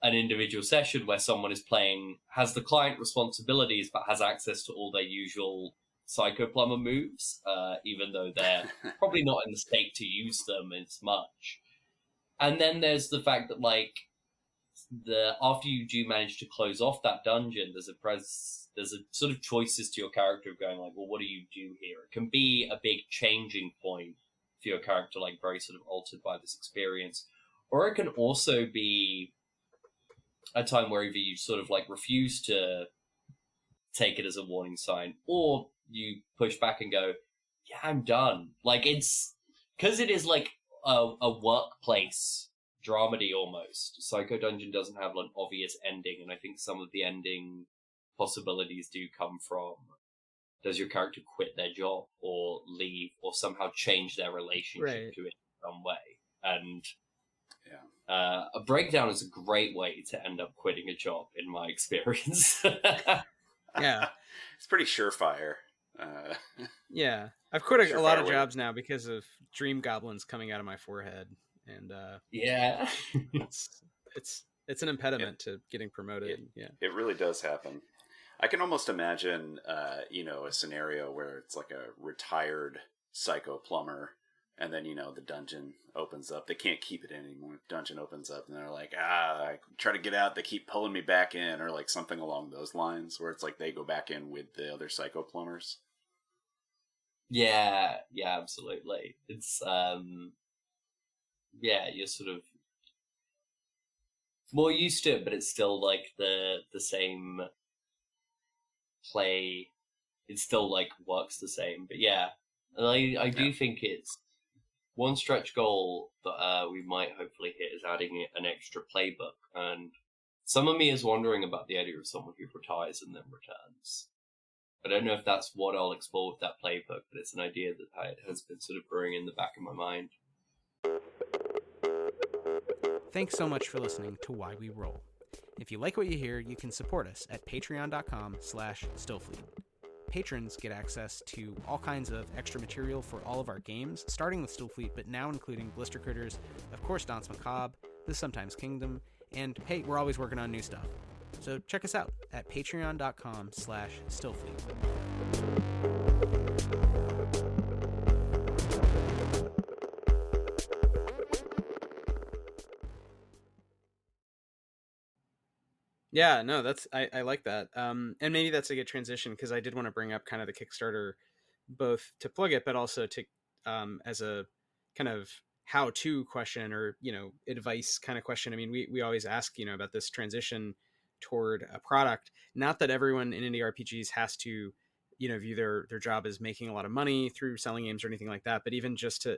an individual session where someone is playing, has the client responsibilities, but has access to all their usual Psycho Plumber moves, even though they're probably not in the state to use them as much. And then there's the fact that, like, after you do manage to close off that dungeon, there's a sort of choices to your character of going like, well, what do you do here? It can be a big changing point for your character, like very sort of altered by this experience. Or it can also be a time where either you sort of like refuse to take it as a warning sign, or you push back and go, yeah, I'm done. Like, it's because it is like a workplace dramedy almost. Psycho Dungeon doesn't have an obvious ending, and I think some of the ending possibilities do come from, does your character quit their job or leave or somehow change their relationship to it in some way? And a breakdown is a great way to end up quitting a job, in my experience. Yeah. It's pretty surefire. Yeah. I've quit a lot of jobs now because of dream goblins coming out of my forehead. And yeah. it's an impediment to getting promoted. It really does happen. I can almost imagine, a scenario where it's like a retired psycho plumber, and then, the dungeon opens up. They can't keep it in anymore. The dungeon opens up, and they're like, I try to get out. They keep pulling me back in, or like something along those lines, where it's like they go back in with the other psycho plumbers. Yeah, absolutely. It's, you're sort of more used to it, but it's still like the same play. It still like works the same. But yeah, I do think it's one stretch goal that we might hopefully hit is adding an extra playbook. And some of me is wondering about the idea of someone who retires and then returns. I don't know if that's what I'll explore with that playbook, but it's an idea that has been sort of brewing in the back of my mind. Thanks so much for listening to Why We Roll. If you like what you hear, you can support us at patreon.com/stillfleet. Patrons get access to all kinds of extra material for all of our games, starting with Stillfleet, but now including Blister Critters, of course Danse Macabre, The Sometimes Kingdom, and hey, we're always working on new stuff. So check us out at patreon.com/stillfleet. Yeah, no, I like that. And maybe that's a good transition, because I did want to bring up kind of the Kickstarter, both to plug it, but also to as a kind of how-to question, or advice kind of question. I mean, we always ask about this transition toward a product. Not that everyone in indie RPGs has to view their job as making a lot of money through selling games or anything like that, but even just to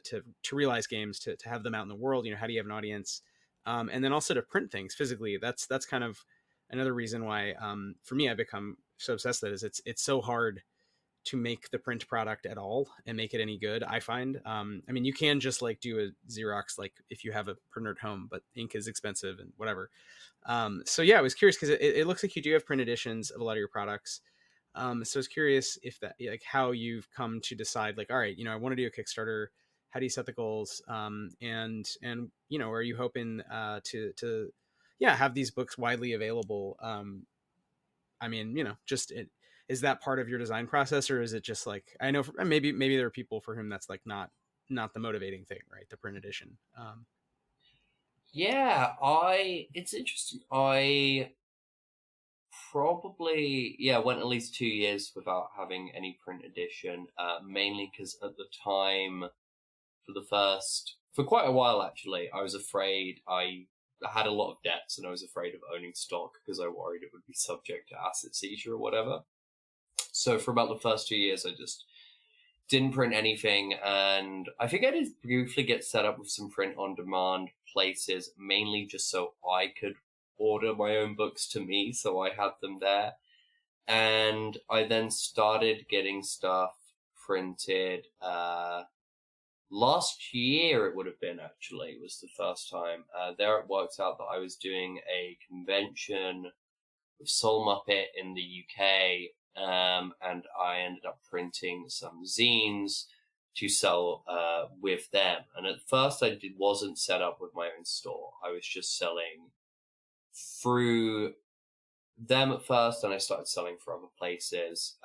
realize games, to have them out in the world. How do you have an audience, and then also to print things physically. That's kind of another reason why, for me, I've become so obsessed with it. It's so hard to make the print product at all and make it any good, I find. I mean, you can just like do a Xerox, like if you have a printer at home, but ink is expensive and whatever. So yeah, I was curious, because it looks like you do have print editions of a lot of your products. So I was curious if that, like, how you've come to decide, like, all right, I want to do a Kickstarter. How do you set the goals? And are you hoping to have these books widely available? I mean, is that part of your design process, or is it just like, I know maybe there are people for whom that's like not the motivating thing, right? The print edition. It's interesting. I probably went at least 2 years without having any print edition, mainly because at the time, for quite a while actually, I was afraid. I had a lot of debts, and I was afraid of owning stock because I worried it would be subject to asset seizure or whatever. So for about the first 2 years, I just didn't print anything, and I think I did briefly get set up with some print-on-demand places, mainly just so I could order my own books to me, so I had them there. And I then started getting stuff printed. Last year, it would have been, actually, was the first time. There it worked out that I was doing a convention with Soul Muppet in the UK, and I ended up printing some zines to sell with them. And at first, wasn't set up with my own store. I was just selling through them at first, and I started selling for other places.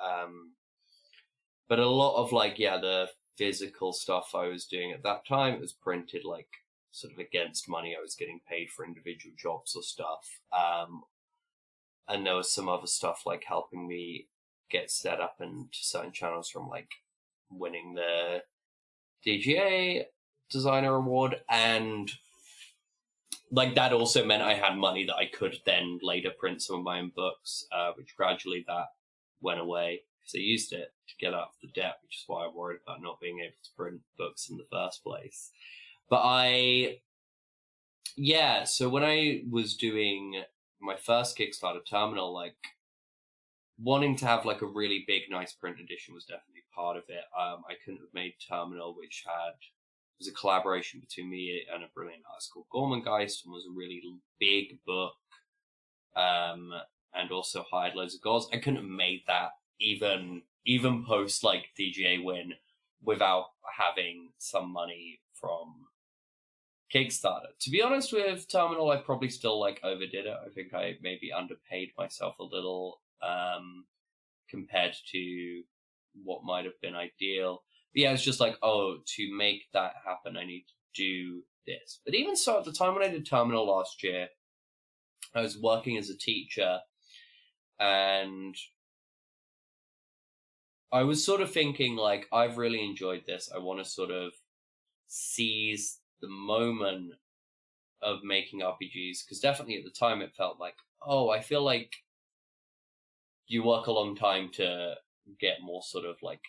But a lot of like, the physical stuff I was doing at that time, it was printed like sort of against money. I was getting paid for individual jobs or stuff. And there was some other stuff like helping me get set up into certain channels, from like winning the DGA Designer Award, and like that also meant I had money that I could then later print some of my own books, which gradually that went away because I used it to get out of the debt, which is why I worried about not being able to print books in the first place. But so when I was doing my first Kickstarter Terminal, like wanting to have like a really big, nice print edition was definitely part of it. I couldn't have made Terminal, which was a collaboration between me and a brilliant artist called Gormangeist, and was a really big book, and also hired loads of gods. I couldn't have made that even post like DGA win without having some money from Kickstarter. To be honest with Terminal, I probably still like overdid it. I think I maybe underpaid myself a little compared to what might have been ideal. But yeah, it's just like, to make that happen, I need to do this. But even so, at the time when I did Terminal last year, I was working as a teacher, and I was sort of thinking, like, I've really enjoyed this. I want to sort of seize the moment of making RPGs, because definitely at the time it felt like, I feel like you work a long time to get more sort of like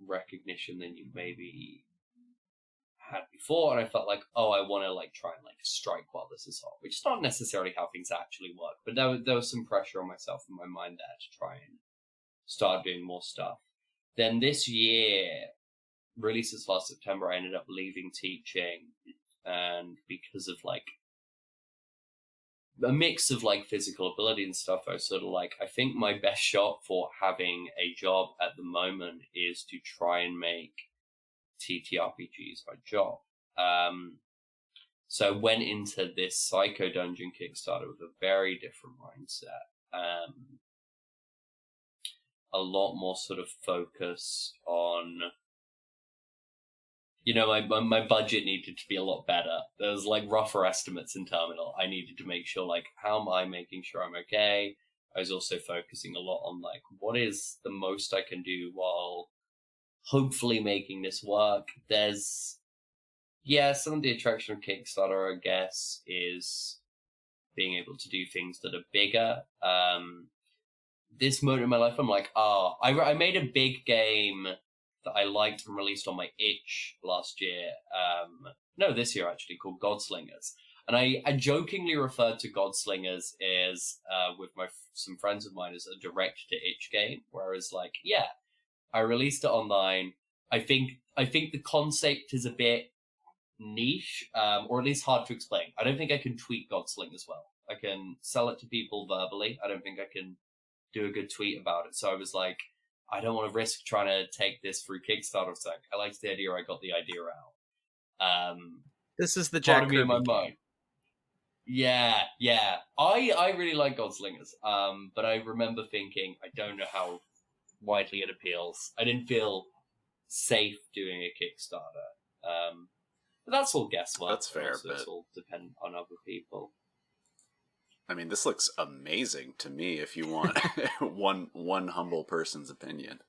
recognition than you maybe had before, and I felt like, I want to like try and like strike while this is hot, which is not necessarily how things actually work, but there was some pressure on myself in my mind there to try and start doing more stuff. Then this year, really since last September, I ended up leaving teaching, and because of like a mix of like physical ability and stuff, I was sort of like, I think my best shot for having a job at the moment is to try and make TTRPGs my job. So I went into this Psycho Dungeon Kickstarter with a very different mindset. A lot more sort of focus on, my budget needed to be a lot better. There was like rougher estimates in Terminal. I needed to make sure, like, how am I making sure I'm okay? I was also focusing a lot on like, what is the most I can do while hopefully making this work. There's, some of the attraction of Kickstarter, I guess, is being able to do things that are bigger. This moment in my life, I'm like, I made a big game that I liked and released on my itch last year. This year actually, called Godslingers. And I jokingly referred to Godslingers as, with some friends of mine, as a direct-to-itch game. Whereas, like, I released it online. I think the concept is a bit niche, or at least hard to explain. I don't think I can tweet Godslingers well. I can sell it to people verbally. I don't think I can do a good tweet about it. So I was like, I don't want to risk trying to take this through Kickstarter. So I liked the idea. I got the idea out. This is the Jack Kirby in my game. mind. Yeah. I really like Godslingers. But I remember thinking, I don't know how widely it appeals. I didn't feel safe doing a Kickstarter. But that's all guesswork. That's fair, also, but it's all dependent on other people. I mean, this looks amazing to me if you want one humble person's opinion.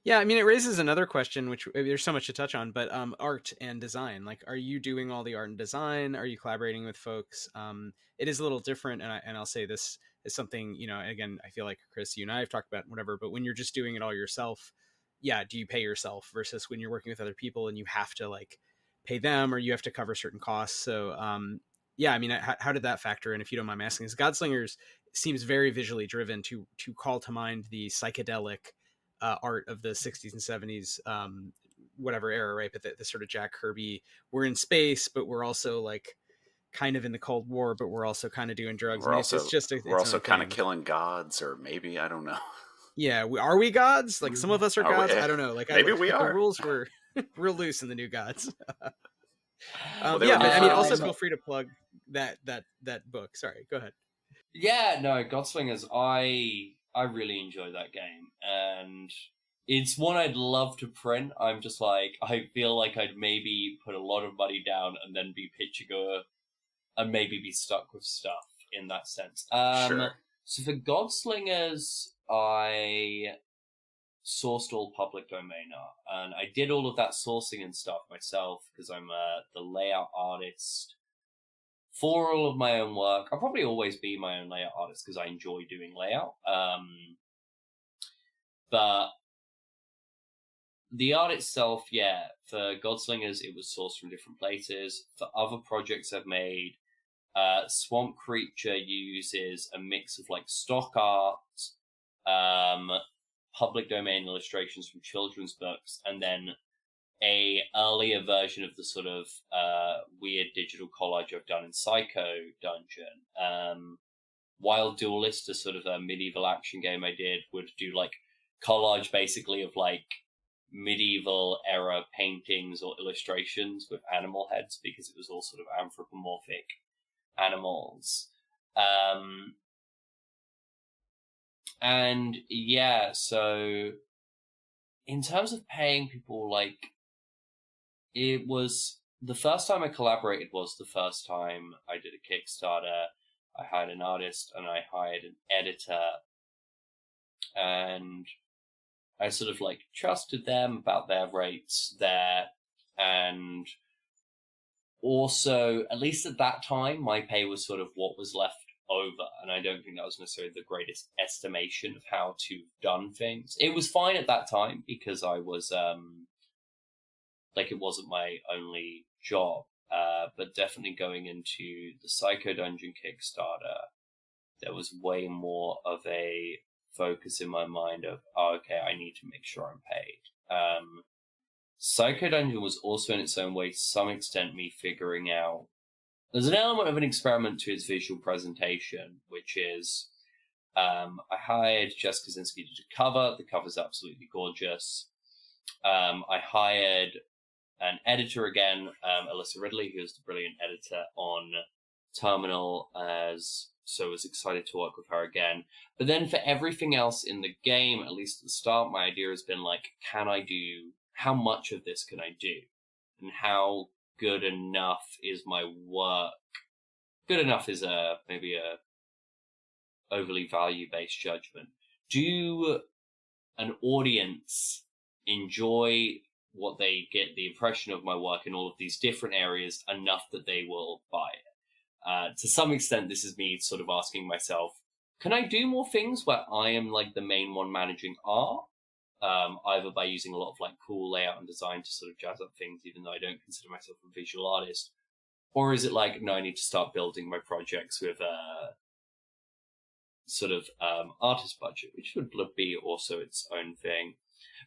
Yeah, I mean, it raises another question, which there's so much to touch on, but art and design. Like, are you doing all the art and design? Are you collaborating with folks? It is a little different, and I'll say this is something, again, I feel like, Chris, you and I have talked about whatever, but when you're just doing it all yourself, do you pay yourself versus when you're working with other people and you have to, like, pay them or you have to cover certain costs? So, I mean, how did that factor in, if you don't mind me asking? Because Godslingers seems very visually driven to call to mind the psychedelic art of the 60s and 70s, whatever era, right? But the sort of Jack Kirby, we're in space, but we're also like kind of in the Cold War, but we're also kind of doing drugs. We're also kind of thing. killing gods, or maybe, I don't know. Yeah, are we gods? Like, some of us are gods. I don't know. Like, maybe we are. The rules were real loose in the New Gods. Well, they Yeah, were but I mean, also misrepresented. feel free to plug that book. Sorry, go ahead. Yeah, no, Godslingers, I really enjoy that game, and it's one I'd love to print. I'm just like, I feel like I'd maybe put a lot of money down and then be pitching and maybe be stuck with stuff in that sense. Sure. So for Godslingers, I sourced all public domain art, and I did all of that sourcing and stuff myself because I'm the layout artist for all of my own work. I'll probably always be my own layout artist because I enjoy doing layout. But the art itself, yeah, for Godslingers, it was sourced from different places. For other projects I've made, Swamp Creature uses a mix of like stock art, public domain illustrations from children's books, and then a earlier version of the sort of weird digital collage I've done in Psycho Dungeon. Wild Duelist, a sort of a medieval action game I did, would do like collage basically of like medieval era paintings or illustrations with animal heads because it was all sort of anthropomorphic animals. And yeah, so in terms of paying people, like, it was the first time I collaborated was the first time I did a Kickstarter. I hired an artist and I hired an editor, and I sort of like trusted them about their rates there. And also, at least at that time, my pay was sort of what was left over. And I don't think that was necessarily the greatest estimation of how to have done things. It was fine at that time because I was, like, it wasn't my only job. But definitely going into the Psycho Dungeon Kickstarter, there was way more of a focus in my mind of, oh, okay, I need to make sure I'm paid. Psycho Dungeon was also in its own way, to some extent, me figuring out there's an element of an experiment to its visual presentation, which is I hired Jess Kaczynski to do cover. The cover's absolutely gorgeous. I hired an editor again, Alyssa Ridley, who's the brilliant editor on Terminal, so I was excited to work with her again. But then for everything else in the game, at least at the start, my idea has been like, how much of this can I do? And how good enough is my work? Good enough is maybe a overly value-based judgment. Do an audience enjoy what they get, the impression of my work in all of these different areas, enough that they will buy it? To some extent, this is me sort of asking myself, can I do more things where I am like the main one managing art? Either by using a lot of like cool layout and design to sort of jazz up things, even though I don't consider myself a visual artist. Or is it like, no, I need to start building my projects with a sort of artist budget, which would be also its own thing.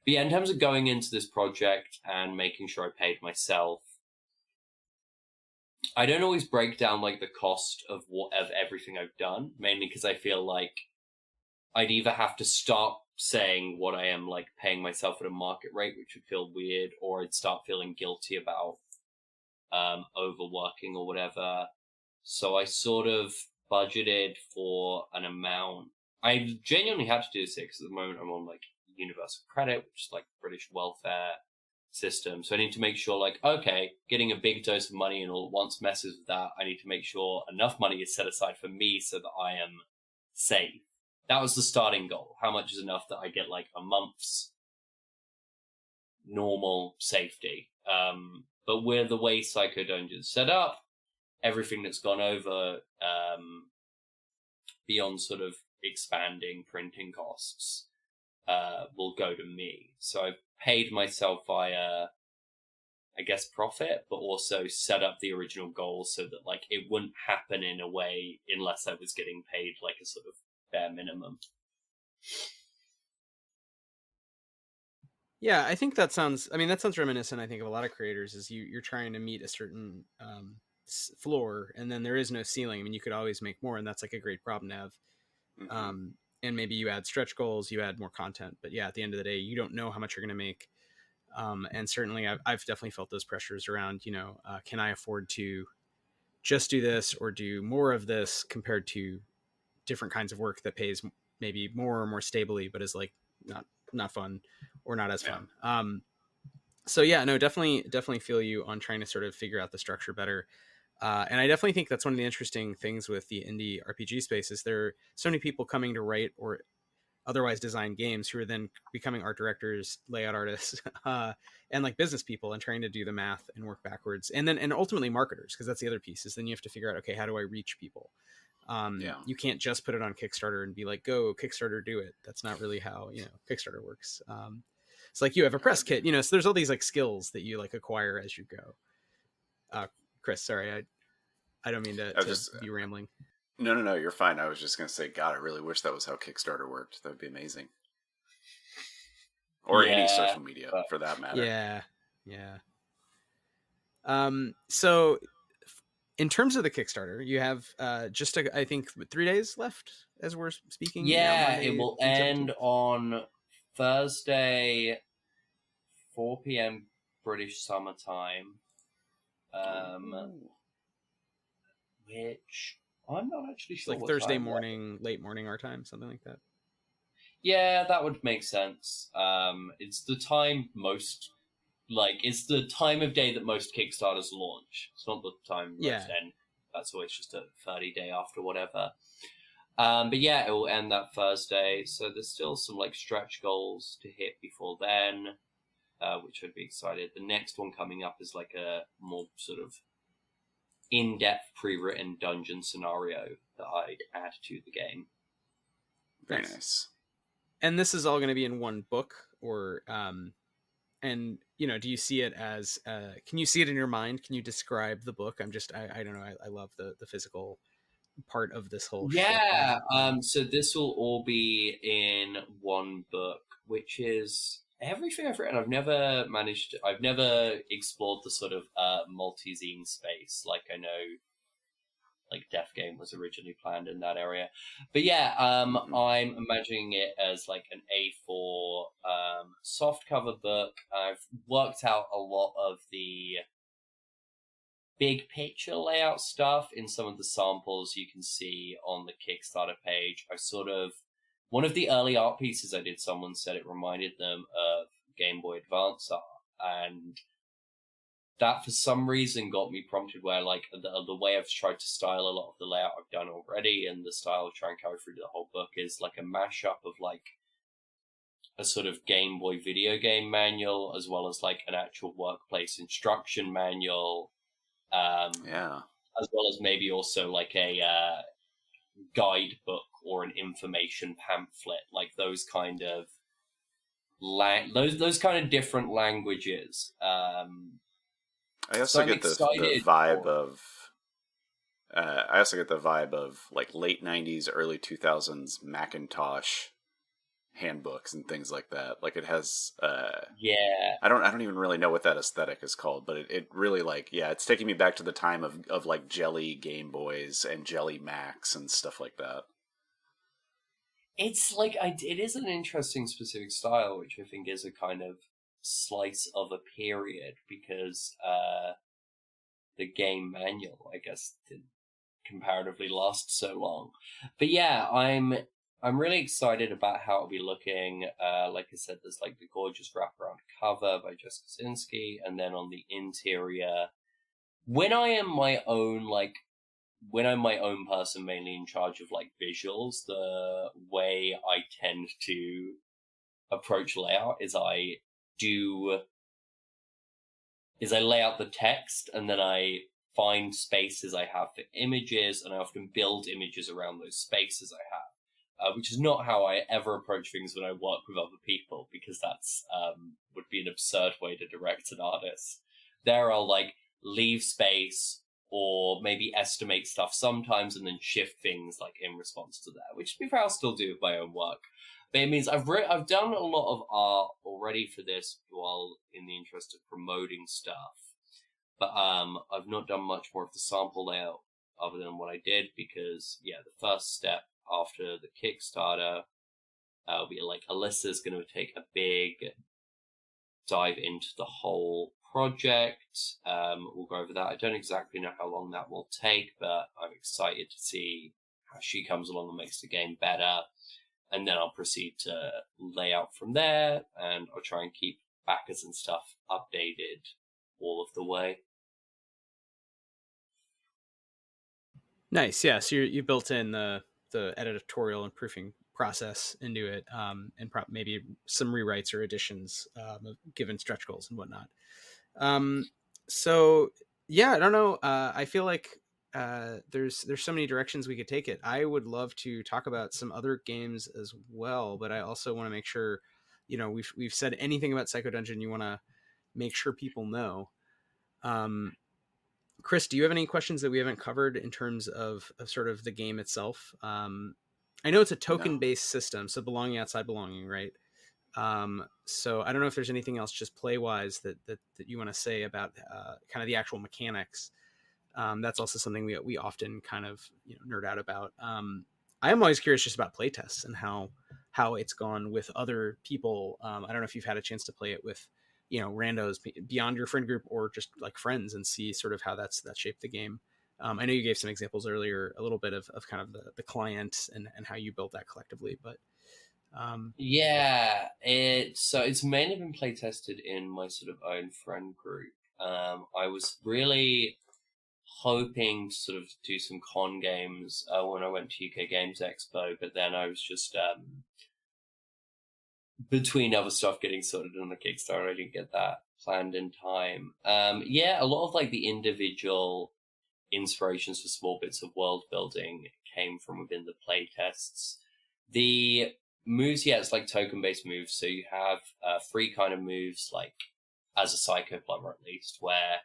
But yeah, in terms of going into this project and making sure I paid myself, I don't always break down like the cost of everything I've done, mainly because I feel like I'd either have to stop saying what I am like paying myself at a market rate, which would feel weird, or I'd start feeling guilty about overworking or whatever. So I sort of budgeted for an amount. I genuinely had to do this because at the moment I'm on like universal credit, which is like British welfare system. So I need to make sure like, okay, getting a big dose of money and all at once messes with that. I need to make sure enough money is set aside for me so that I am safe. That was the starting goal. How much is enough that I get like a month's normal safety? But with the way Psycho Dungeon's set up, everything that's gone over beyond sort of expanding printing costs will go to me. So I've paid myself via, I guess, profit, but also set up the original goal so that like it wouldn't happen in a way unless I was getting paid like a sort of bare minimum. Yeah, I think that sounds reminiscent, I think, of a lot of creators, is you're trying to meet a certain floor, and then there is no ceiling. I mean, you could always make more, and that's like a great problem to have. Mm-hmm. And maybe you add stretch goals, you add more content, but yeah, at the end of the day, you don't know how much you're going to make. And certainly I've definitely felt those pressures around, can I afford to just do this or do more of this compared to different kinds of work that pays maybe more or more stably, but is like not fun or not as fun. So yeah, no, definitely feel you on trying to sort of figure out the structure better. And I definitely think that's one of the interesting things with the indie RPG space is there are so many people coming to write or otherwise design games who are then becoming art directors, layout artists, and like business people and trying to do the math and work backwards. And ultimately marketers, because that's the other piece is then you have to figure out, okay, how do I reach people? You can't just put it on Kickstarter and be like, go Kickstarter, do it. That's not really how, Kickstarter works. It's like you have a press kit, so there's all these like skills that you like acquire as you go. Chris, sorry, I don't mean to be rambling. No, you're fine. I was just going to say, God, I really wish that was how Kickstarter worked. That would be amazing. Or any social media, for that matter. Yeah. So, in terms of the Kickstarter, you have I think 3 days left as we're speaking. Yeah, it will end on Thursday, 4 p.m. British Summer Time. Which I'm not actually sure. Like Thursday morning, late morning our time, something like that. Yeah, that would make sense. It's the time it's the time of day that most Kickstarters launch. It's not the time most end. That's always just a 30-day after whatever. But yeah, it will end that Thursday. So there's still some like stretch goals to hit before then, which I'd be excited. The next one coming up is like a more sort of in-depth pre-written dungeon scenario that I'd add to the game. Very nice. And this is all going to be in one book, or and do you see it as can you see it in your mind? Can you describe the book? I don't know, I love the physical part of this whole so this will all be in one book, which is everything I've written. I've never explored the sort of multi-zine space. Like I know like Death Game was originally planned in that area. But yeah, I'm imagining it as like an A4 softcover book. I've worked out a lot of the big picture layout stuff in some of the samples you can see on the Kickstarter page. One of the early art pieces I did, someone said it reminded them of Game Boy Advance art, and that for some reason got me prompted where like the way I've tried to style a lot of the layout I've done already, and the style I'll try and carry through the whole book is like a mashup of like a sort of Game Boy video game manual as well as like an actual workplace instruction manual. As well as maybe also like a guidebook or an information pamphlet, like those kind of those kind of different languages. I also get the vibe of like late 90s, early 2000s Macintosh handbooks and things like that. Like it has I don't even really know what that aesthetic is called, but it really like it's taking me back to the time of like Jelly Game Boys and Jelly Macs and stuff like that. It's like it is an interesting specific style, which I think is a kind of slice of a period, because the game manual, I guess, did comparatively last so long. But yeah, I'm really excited about how it'll be looking. Like I said, there's like the gorgeous wraparound cover by Jess Kaczynski, and then on the interior, when I'm my own person mainly in charge of like visuals, the way I tend to approach layout is I lay out the text, and then I find spaces I have for images, and I often build images around those spaces I have. Which is not how I ever approach things when I work with other people, because that's would be an absurd way to direct an artist. There I'll like leave space or maybe estimate stuff sometimes and then shift things like in response to that, which to be fair I'll still do with my own work. But it means I've done a lot of art already for this while in the interest of promoting stuff. But I've not done much more of the sample layout other than what I did, because the first step after the Kickstarter will be like Alyssa's going to take a big dive into the whole project. We'll go over that. I don't exactly know how long that will take, but I'm excited to see how she comes along and makes the game better. And then I'll proceed to lay out from there, and I'll try and keep backers and stuff updated all of the way. Nice, yeah. So you built in the editorial and proofing process into it, and maybe some rewrites or additions, given stretch goals and whatnot. So yeah, I don't know. I feel like there's so many directions we could take it. I would love to talk about some other games as well, but I also want to make sure, we've said anything about Psycho Dungeon you want to make sure people know. Chris, do you have any questions that we haven't covered in terms of sort of the game itself? I know it's a token-based system, so belonging outside belonging, right? So I don't know if there's anything else just play-wise that you want to say about kind of the actual mechanics. That's also something we often kind of nerd out about. I am always curious just about playtests and how it's gone with other people. I don't know if you've had a chance to play it with randos beyond your friend group or just like friends and see sort of how that shaped the game. I know you gave some examples earlier, a little bit of kind of the client and how you built that collectively, but yeah, it's mainly been play tested in my sort of own friend group. I was really hoping to sort of do some con games when I went to UK Games Expo, but then I was just between other stuff getting sorted on the Kickstarter, I didn't get that planned in time. Yeah, a lot of like the individual inspirations for small bits of world building came from within the play tests. The moves, yeah, it's like token-based moves. So you have three kind of moves, like as a Psycho Plumber at least, where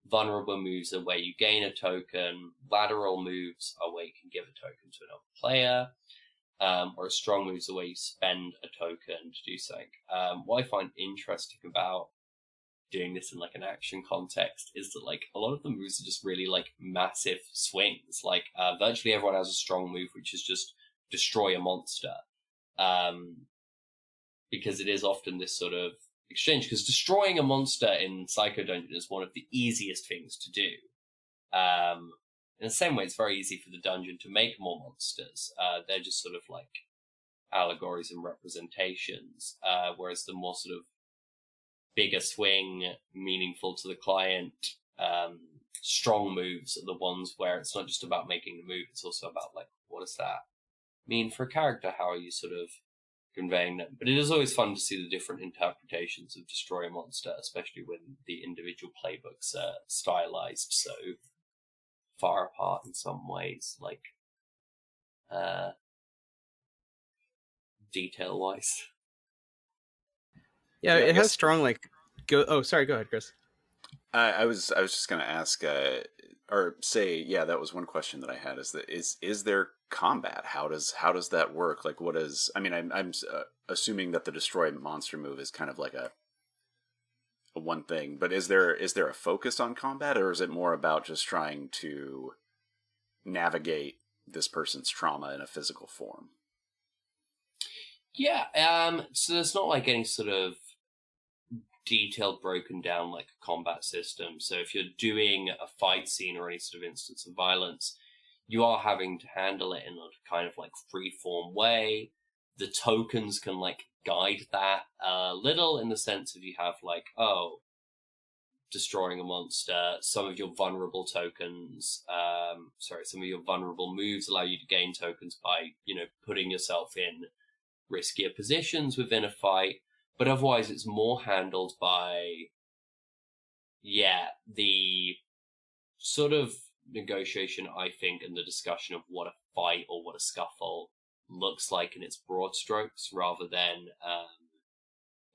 vulnerable moves are where you gain a token, lateral moves are where you can give a token to another player, or a strong moves are where you spend a token to do something. What I find interesting about doing this in like an action context is that like a lot of the moves are just really like massive swings. Like virtually everyone has a strong move, which is just destroy a monster. Because it is often this sort of exchange, because destroying a monster in Psycho Dungeon is one of the easiest things to do. In the same way, it's very easy for the dungeon to make more monsters. They're just sort of like allegories and representations, whereas the more sort of bigger swing, meaningful to the client, strong moves are the ones where it's not just about making the move, it's also about like, what does that mean for a character? How are you sort of conveying them? But it is always fun to see the different interpretations of destroy a monster, especially when the individual playbooks are stylized so far apart in some ways, like detail wise. Yeah, it has strong like go. Oh, sorry. Go ahead, Chris. I was just going to ask, or say, yeah, that was one question that I had. Is there combat? How does that work? Like, what is? I mean, I'm assuming that the destroy monster move is kind of like a one thing, but is there a focus on combat, or is it more about just trying to navigate this person's trauma in a physical form? Yeah, so there's not like any sort of detailed broken down like a combat system. So if you're doing a fight scene or any sort of instance of violence, you are having to handle it in a kind of like free-form way. The tokens can like guide that a little, in the sense of you have like, destroying a monster, some of your vulnerable tokens, some of your vulnerable moves allow you to gain tokens by, putting yourself in riskier positions within a fight. But otherwise, it's more handled by, the sort of negotiation, I think, and the discussion of what a fight or what a scuffle looks like in its broad strokes, rather than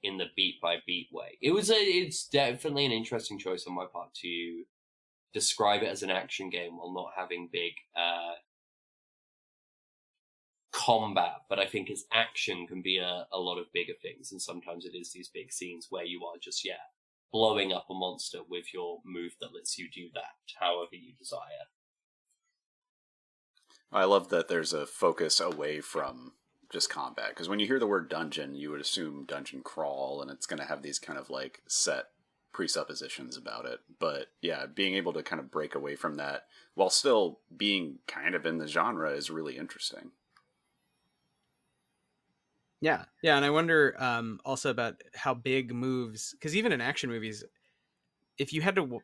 in the beat by beat way. It's definitely an interesting choice on my part to describe it as an action game while not having big combat, but I think its action can be a lot of bigger things, and sometimes it is these big scenes where you are just blowing up a monster with your move that lets you do that however you desire. I love that there's a focus away from just combat? Because when you hear the word dungeon, you would assume dungeon crawl, and it's going to have these kind of like set presuppositions about it. But yeah, being able to kind of break away from that while still being kind of in the genre is really interesting. Yeah, yeah, and I wonder also about how big moves, because even in action movies, if you had to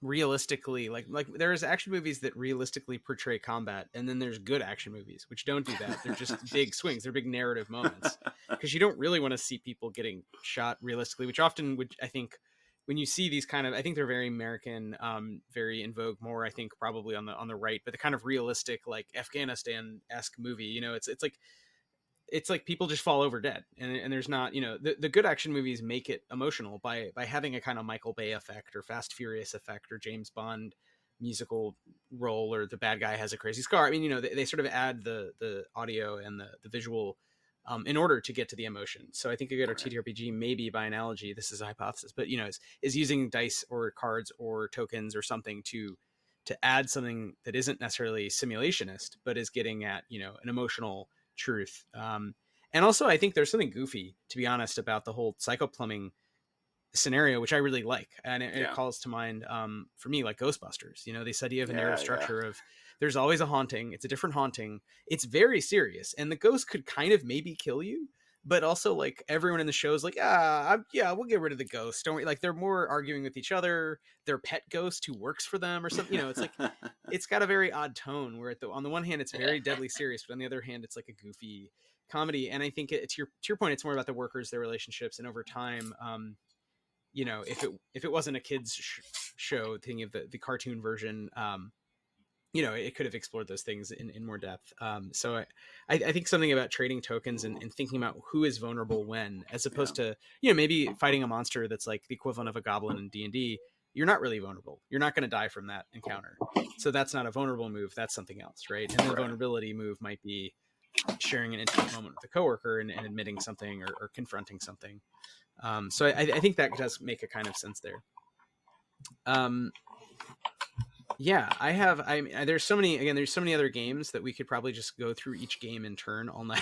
realistically like there's action movies that realistically portray combat, and then there's good action movies which don't do that. They're just big swings, they're big narrative moments, because you don't really want to see people getting shot realistically, which often would, I think, when you see these kind of, I think they're very American, very in vogue more, I think probably on the right, but the kind of realistic like Afghanistan-esque movie, it's like people just fall over dead, and there's not, the good action movies make it emotional by having a kind of Michael Bay effect or Fast Furious effect or James Bond musical role, or the bad guy has a crazy scar. I mean, they sort of add the audio and the visual in order to get to the emotion. So I think a good TTRPG, maybe by analogy, this is a hypothesis, but is using dice or cards or tokens or something to add something that isn't necessarily simulationist, but is getting at an emotional truth. And also, I think there's something goofy, to be honest, about the whole psychoplumbing scenario, which I really like, and it calls to mind for me like Ghostbusters. This idea of a narrative structure of there's always a haunting, it's a different haunting, it's very serious, and the ghost could kind of maybe kill you, but also like everyone in the show is like, we'll get rid of the ghost, don't worry. Like they're more arguing with each other, their pet ghost who works for them or something. It's like it's got a very odd tone where on the one hand it's very deadly serious, but on the other hand it's like a goofy comedy. And I think to your point, it's more about the workers, their relationships, and over time, if it wasn't a kids show, thinking of the cartoon version, it could have explored those things in more depth. So I think something about trading tokens and thinking about who is vulnerable when, as opposed to, maybe fighting a monster that's like the equivalent of a goblin in D&D, you're not really vulnerable. You're not going to die from that encounter. So that's not a vulnerable move. That's something else, right? And the vulnerability move might be sharing an intimate moment with a coworker and admitting something or confronting something. So I think that does make a kind of sense there. There's so many other games that we could probably just go through each game in turn all night.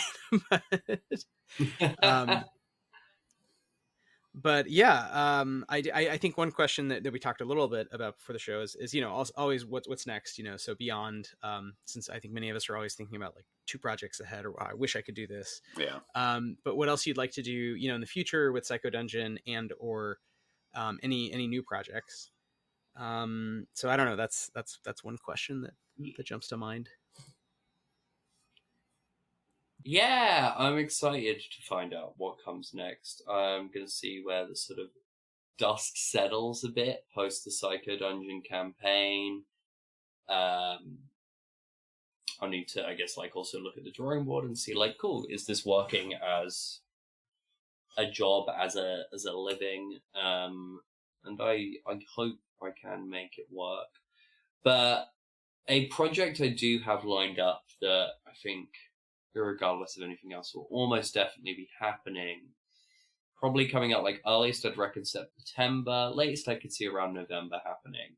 But I think one question that we talked a little bit about before the show is always what's next, so beyond, since I think many of us are always thinking about like 2 projects ahead, or I wish I could do this. But what else you'd like to do, in the future with Psycho Dungeon, and or any new projects. So I don't know, that's one question that jumps to mind. Yeah, I'm excited to find out what comes next. I'm going to see where the sort of dust settles a bit post the Psycho Dungeon campaign. I need to, I guess, like also look at the drawing board and see, like, cool, is this working as a job, as a living? And I hope I can make it work. But a project I do have lined up that I think, regardless of anything else, will almost definitely be happening. Probably coming out like earliest I'd reckon September, latest I could see around November happening.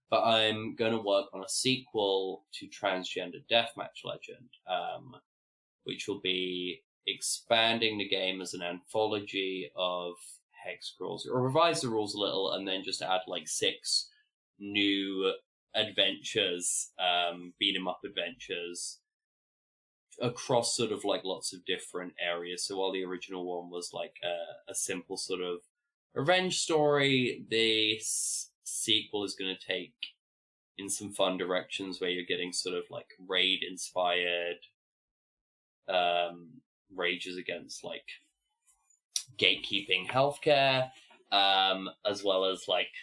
But I'm going to work on a sequel to Transgender Deathmatch Legend, which will be expanding the game as an anthology of hex crawls, or revise the rules a little, and then just add like 6 new adventures, beat 'em up adventures, across sort of like lots of different areas. So while the original one was like a simple sort of revenge story, this sequel is going to take in some fun directions where you're getting sort of like raid inspired rages against like gatekeeping healthcare, as well as like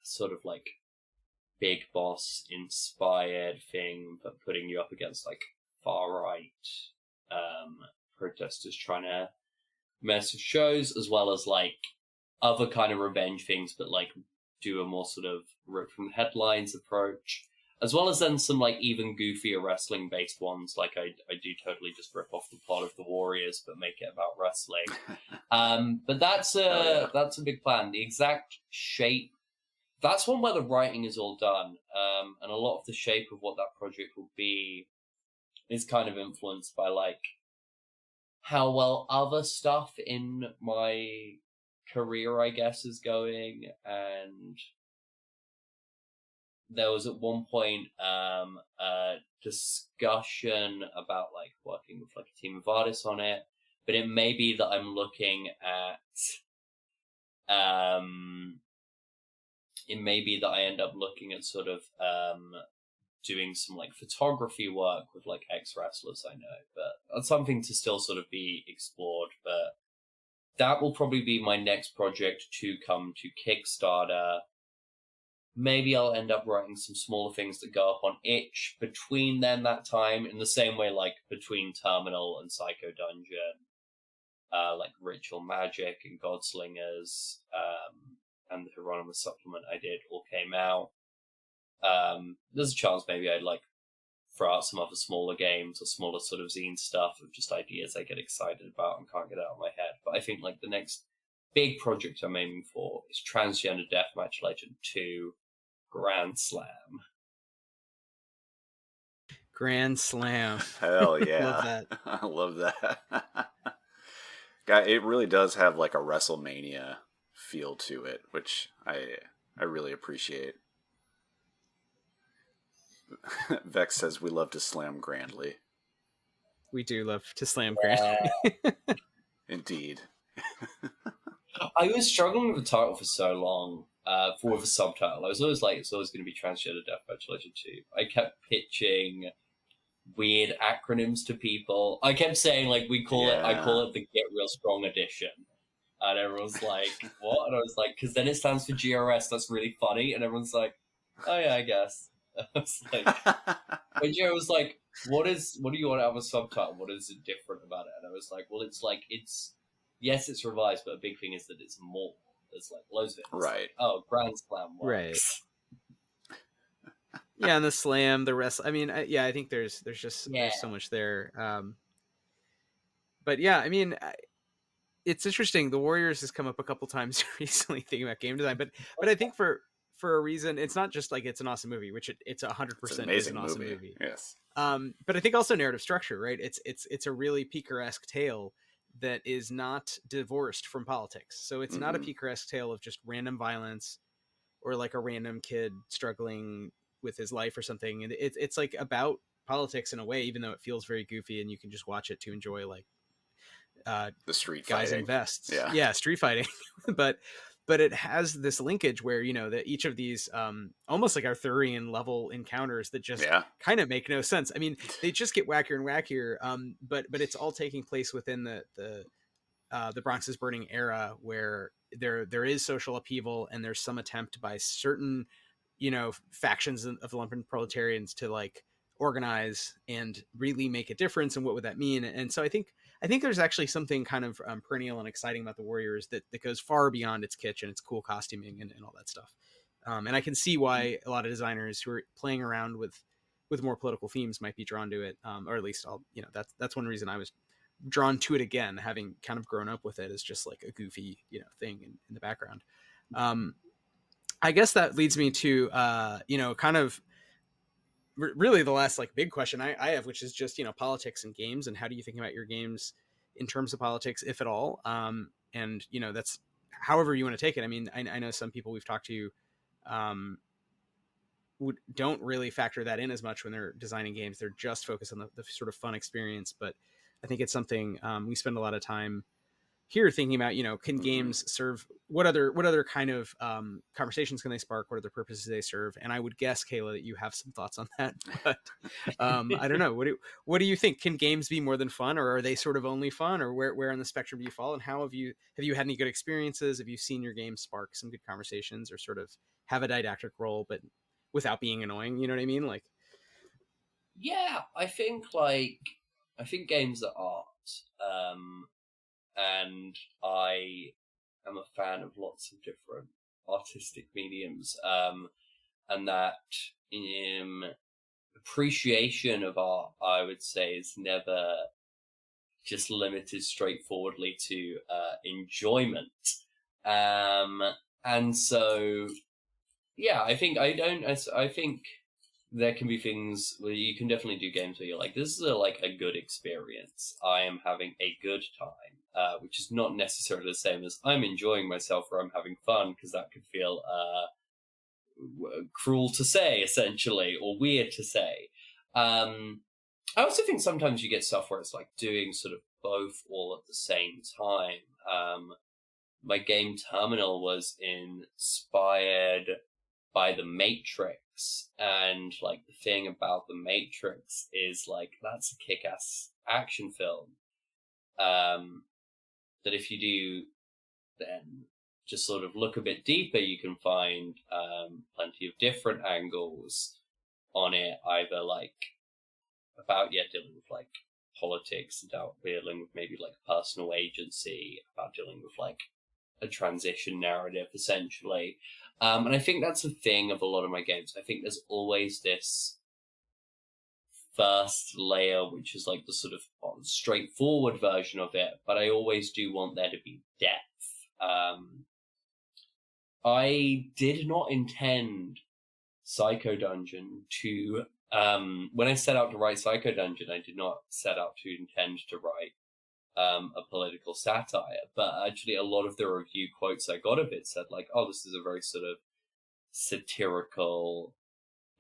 sort of like big boss inspired thing, but putting you up against like far right protesters trying to mess with shows, as well as like other kind of revenge things, but like do a more sort of rip from the headlines approach, as well as then some like even goofier wrestling based ones. Like I do totally just rip off the plot of The Warriors but make it about wrestling. But that's a big plan. The exact shape, that's one where the writing is all done, and a lot of the shape of what that project will be is kind of influenced by like how well other stuff in my career, I guess, is going. And there was at one point a discussion about like working with like a team of artists on it, but it may be that I'm looking at it may be that I end up looking at sort of doing some like photography work with like ex-wrestlers I know, but that's something to still sort of be explored. But that will probably be my next project to come to Kickstarter. Maybe I'll end up writing some smaller things that go up on Itch between then that time, in the same way like between Terminal and Psycho Dungeon, like Ritual Magic and Godslingers, and the Hieronymus supplement I did all came out. There's a chance maybe I'd like throw out some other smaller games or smaller sort of zine stuff of just ideas I get excited about and can't get out of my head. But I think like the next big project I'm aiming for is Transgender Deathmatch Legend 2 Grand Slam. Grand Slam. Hell yeah. Love that. I love that. Guy, it really does have like a WrestleMania feel to it, which I really appreciate. Vex says we love to slam grandly. We do love to slam grandly. Indeed. I was struggling with the title for so long, for the subtitle. I was always like, it's always going to be Transgender Deathmatch Legend 2. I kept pitching weird acronyms to people. I kept saying, like, I call it the Get Real Strong Edition. And everyone's like, what? And I was like, because then it stands for GRS, that's really funny. And everyone's like, oh yeah, I guess. I was like, when Joe was like, what do you want out of a subtitle? What is it different about it? And I was like, well, yes, it's revised, but a big thing is that it's more. There's like loads of it. It's right. Like, oh, Grand Slam works. Right. Yeah, and the slam, the rest. I mean, I think there's just there's so much there. But yeah, I mean, it's interesting. The Warriors has come up a couple times recently thinking about game design, but I think for a reason, it's not just like it's an awesome movie, which it's 100% is an awesome movie. Yes. But I think also narrative structure, right? It's a really picaresque tale that is not divorced from politics. So it's not a picaresque tale of just random violence or like a random kid struggling with his life or something. And it's like about politics in a way, even though it feels very goofy and you can just watch it to enjoy like the street guys fighting. in vests. Yeah, street fighting. but it has this linkage where, you know, that each of these almost like Arthurian level encounters that just kind of make no sense. I mean, they just get wackier and wackier. But it's all taking place within the Bronx is Burning era, where there is social upheaval and there's some attempt by certain, you know, factions of the lumpen proletarians to like organize and really make a difference. And what would that mean? And so I think there's actually something kind of perennial and exciting about the Warriors that goes far beyond its kitsch and its cool costuming and all that stuff. And I can see why a lot of designers who are playing around with more political themes might be drawn to it. Or at least that's one reason I was drawn to it again, having kind of grown up with it as just like a goofy, you know, thing in the background. I guess that leads me to, kind of really the last like big question I have, which is just, you know, politics and games, and how do you think about your games in terms of politics, if at all? And, you know, that's however you want to take it. I mean, I know some people we've talked to don't really factor that in as much when they're designing games. They're just focused on the sort of fun experience. But I think it's something we spend a lot of time here thinking about, you know, can games serve, what other kind of conversations can they spark? What other purposes they serve? And I would guess, Kayla, that you have some thoughts on that, but I don't know. What do you think? Can games be more than fun, or are they sort of only fun, or where on the spectrum do you fall? And how have you had any good experiences? Have you seen your game spark some good conversations, or sort of have a didactic role, but without being annoying? You know what I mean? Like, yeah, I think games are art. And I am a fan of lots of different artistic mediums, and that appreciation of art, I would say, is never just limited straightforwardly to enjoyment. And so, yeah, I think there can be things where you can definitely do games where you're like, this is a good experience. I am having a good time, which is not necessarily the same as I'm enjoying myself or I'm having fun, because that could feel cruel to say, essentially, or weird to say. I also think sometimes you get stuff where it's like doing sort of both all at the same time. My game Terminal was inspired by The Matrix, and like the thing about The Matrix is like that's a kick-ass action film. That if you do then just sort of look a bit deeper, you can find plenty of different angles on it, either like about dealing with like politics, about dealing with maybe like personal agency, about dealing with like a transition narrative, essentially. And I think that's the thing of a lot of my games. I think there's always this first layer, which is like the sort of straightforward version of it, but I always do want there to be depth. I did not intend Psycho Dungeon to, when I set out to write Psycho Dungeon, I did not set out to intend to write a political satire, but actually a lot of the review quotes I got of it said like, oh, this is a very sort of satirical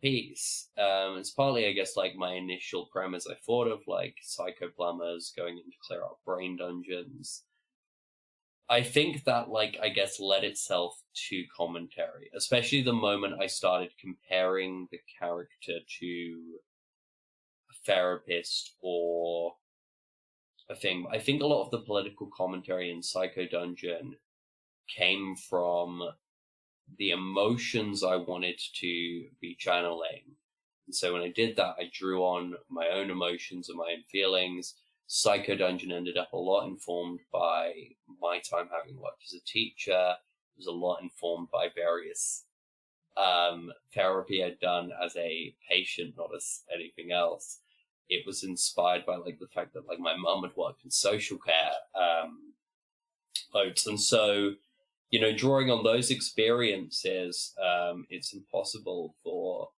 piece. It's partly, I guess, like my initial premise. I thought of like psycho plumbers going in to clear out brain dungeons. I think that, like, I guess, led itself to commentary, especially the moment I started comparing the character to a therapist or a thing. I think a lot of the political commentary in Psycho Dungeon came from the emotions I wanted to be channeling. And so when I did that, I drew on my own emotions and my own feelings. Psycho Dungeon ended up a lot informed by my time having worked as a teacher. It was a lot informed by various therapy I'd done as a patient, not as anything else. It was inspired by like the fact that like my mum had worked in social care loads. And so, you know, drawing on those experiences, it's impossible for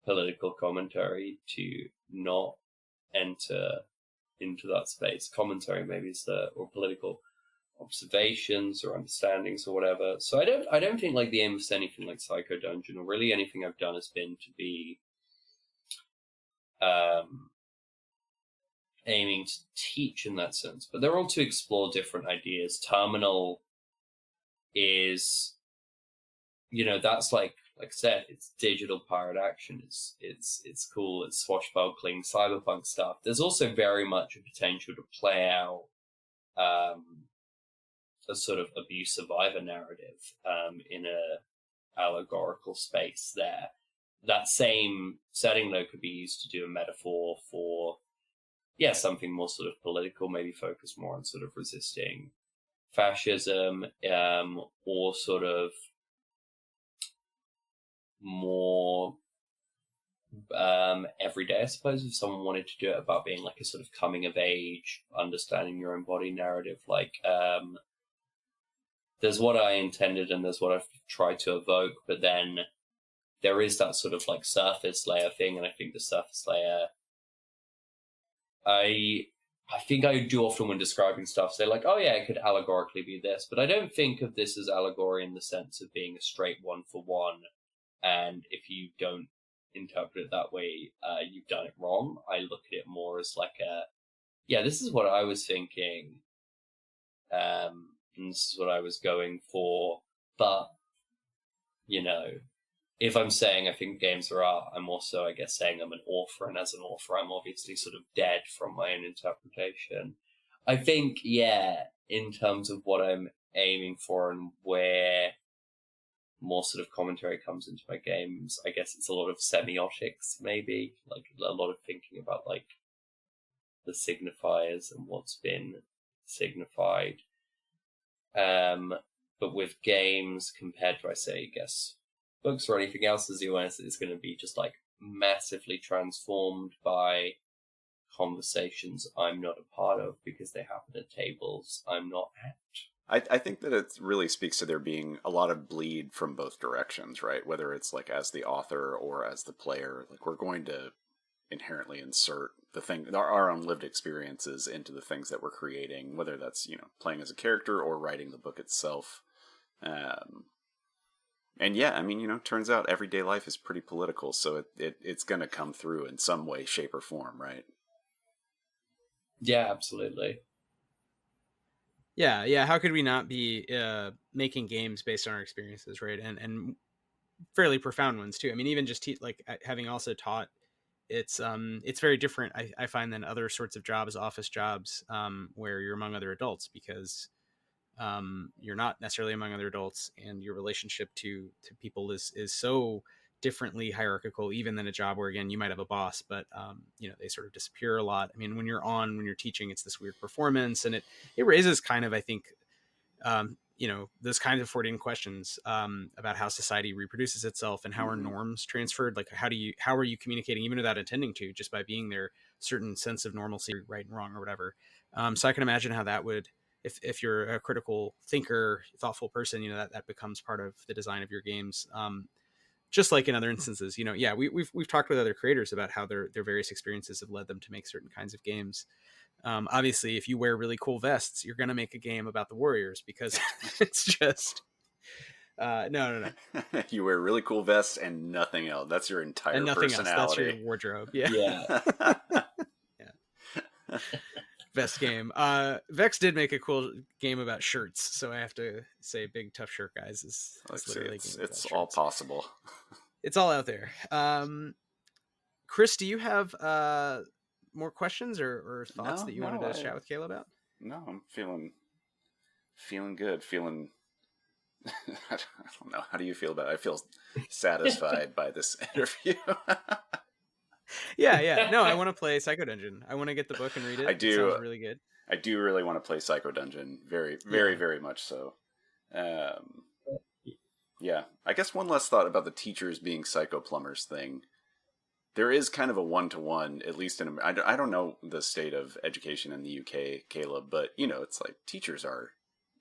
political commentary to not enter into that space. Commentary maybe is or political observations or understandings or whatever. So I don't think like the aim of anything like Psycho Dungeon or really anything I've done has been to be aiming to teach in that sense, but they're all to explore different ideas. Terminal is, you know, that's like I said, it's digital pirate action. It's cool. It's swashbuckling cyberpunk stuff. There's also very much a potential to play out a sort of abuse survivor narrative in a allegorical space there. That same setting, though, could be used to do a metaphor for, something more sort of political, maybe focus more on sort of resisting fascism, or sort of more everyday, I suppose, if someone wanted to do it about being like a sort of coming of age, understanding your own body narrative. Like, there's what I intended and there's what I've tried to evoke, but then there is that sort of like surface layer thing, and I think the surface layer, I think I do often when describing stuff say like, oh yeah, it could allegorically be this, but I don't think of this as allegory in the sense of being a straight one for one, and if you don't interpret it that way, you've done it wrong. I look at it more as like this is what I was thinking, and this is what I was going for, but, you know, if I'm saying I think games are art, I'm also, I guess, saying I'm an author, and as an author, I'm obviously sort of dead from my own interpretation. I think, in terms of what I'm aiming for and where more sort of commentary comes into my games, I guess it's a lot of semiotics, maybe, like a lot of thinking about like the signifiers and what's been signified. But with games compared to, I guess, books or anything else, as you want, is going to be just like massively transformed by conversations I'm not a part of because they happen at tables I'm not at. I think that it really speaks to there being a lot of bleed from both directions, right? Whether it's like as the author or as the player, like we're going to inherently insert the thing, our own lived experiences into the things that we're creating, whether that's, you know, playing as a character or writing the book itself. And yeah, I mean, you know, turns out everyday life is pretty political, so it's going to come through in some way, shape, or form, right? Yeah, absolutely. Yeah. How could we not be making games based on our experiences, right? And fairly profound ones too. I mean, even just like having also taught, it's very different. I find than other sorts of jobs, office jobs, where you're among other adults, because you're not necessarily among other adults, and your relationship to people is so differently hierarchical, even than a job where, again, you might have a boss, but you know, they sort of disappear a lot. I mean, when you're teaching, it's this weird performance, and it raises kind of, I think, you know, those kinds of Freudian questions about how society reproduces itself, and how are norms transferred. Like, how are you communicating, even without intending to, just by being there, certain sense of normalcy, right and wrong or whatever. So I can imagine how that would, if you're a critical thinker, thoughtful person, you know, that becomes part of the design of your games. Just like in other instances, you know, yeah, we've talked with other creators about how their various experiences have led them to make certain kinds of games. Obviously, if you wear really cool vests, you're going to make a game about the Warriors, because it's just no. You wear really cool vests and nothing else. That's your entire And nothing else. That's your personality. wardrobe. Yeah. Yeah. Yeah. Best game. Vex did make a cool game about shirts, so I have to say, Big Tough Shirt Guys is literally a game It's about all shirts. possible. It's all out there. Chris, do you have more questions or thoughts that you wanted to chat with Kayla about? No, I'm feeling good. I don't know. How do you feel about it? I feel satisfied by this interview. Yeah. No, I want to play Psycho Dungeon. I want to get the book and read it. I do. It sounds really good. I do really want to play Psycho Dungeon. Very, very much so. Yeah. I guess one last thought about the teachers being psycho plumbers thing. There is kind of a one-to-one, at least in, I don't know the state of education in the UK, Kayla, but, you know, it's like teachers are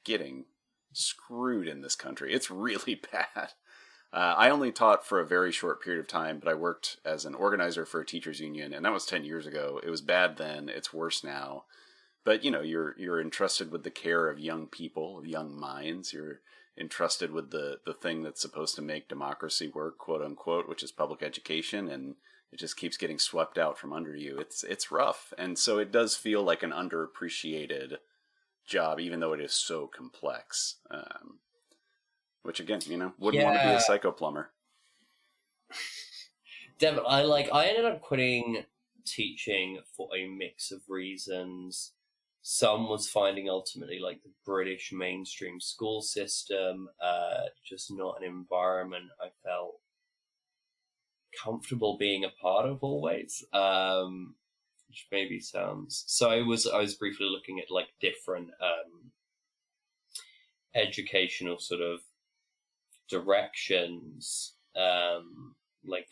getting screwed in this country. It's really bad. I only taught for a very short period of time, but I worked as an organizer for a teachers union, and that was 10 years ago. It was bad then. It's worse now. But, you know, you're entrusted with the care of young people, of young minds. You're entrusted with the thing that's supposed to make democracy work, quote unquote, which is public education, and it just keeps getting swept out from under you. It's rough. And so it does feel like an underappreciated job, even though it is so complex. Which, again, you know, wouldn't want to be a psycho plumber. Devin, I ended up quitting teaching for a mix of reasons. Some was finding ultimately like the British mainstream school system, just not an environment I felt comfortable being a part of always. Which maybe sounds, so I was briefly looking at like different educational sort of directions, like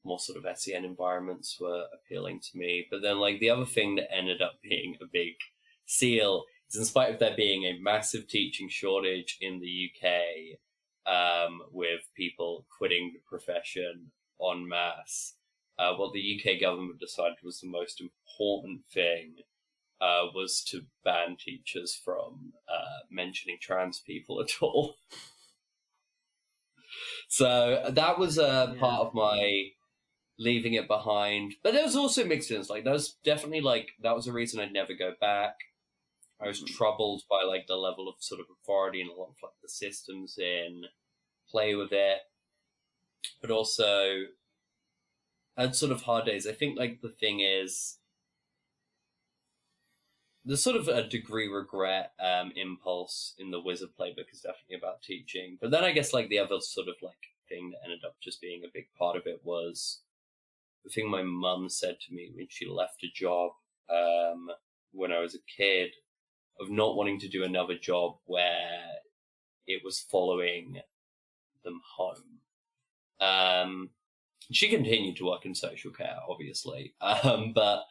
more sort of SEN environments were appealing to me. But then like the other thing that ended up being a big seal is, in spite of there being a massive teaching shortage in the UK, with people quitting the profession en masse, what the UK government decided was the most important thing was to ban teachers from mentioning trans people at all. So that was part of my leaving it behind. But there was also mixed feelings. Like, that was definitely, like, that was a reason I'd never go back. I was troubled by, like, the level of sort of authority and a lot of, like, the systems in play with it. But also, I had sort of hard days. I think, like, the thing is, there's sort of a degree regret impulse in the Wizard playbook is definitely about teaching. But then I guess, like, the other sort of, like, thing that ended up just being a big part of it was the thing my mum said to me when she left a job when I was a kid, of not wanting to do another job where it was following them home. She continued to work in social care, obviously. But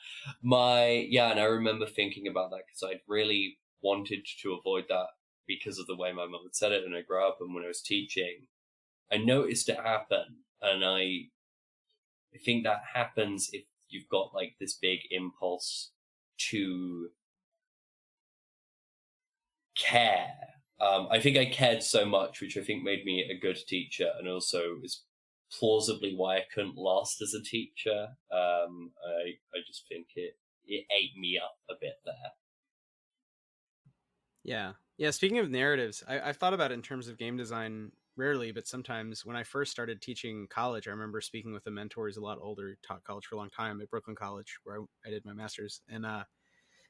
and I remember thinking about that because I'd really wanted to avoid that because of the way my mum had said it, and I grew up, and when I was teaching, I noticed it happen, and I think that happens if you've got like this big impulse to care. I think I cared so much, which I think made me a good teacher, and also is plausibly why I couldn't last as a teacher. I just think it ate me up a bit there. Yeah. Speaking of narratives, I've thought about it in terms of game design rarely, but sometimes when I first started teaching college, I remember speaking with a mentor who's a lot older, taught college for a long time at Brooklyn College, where I did my master's, and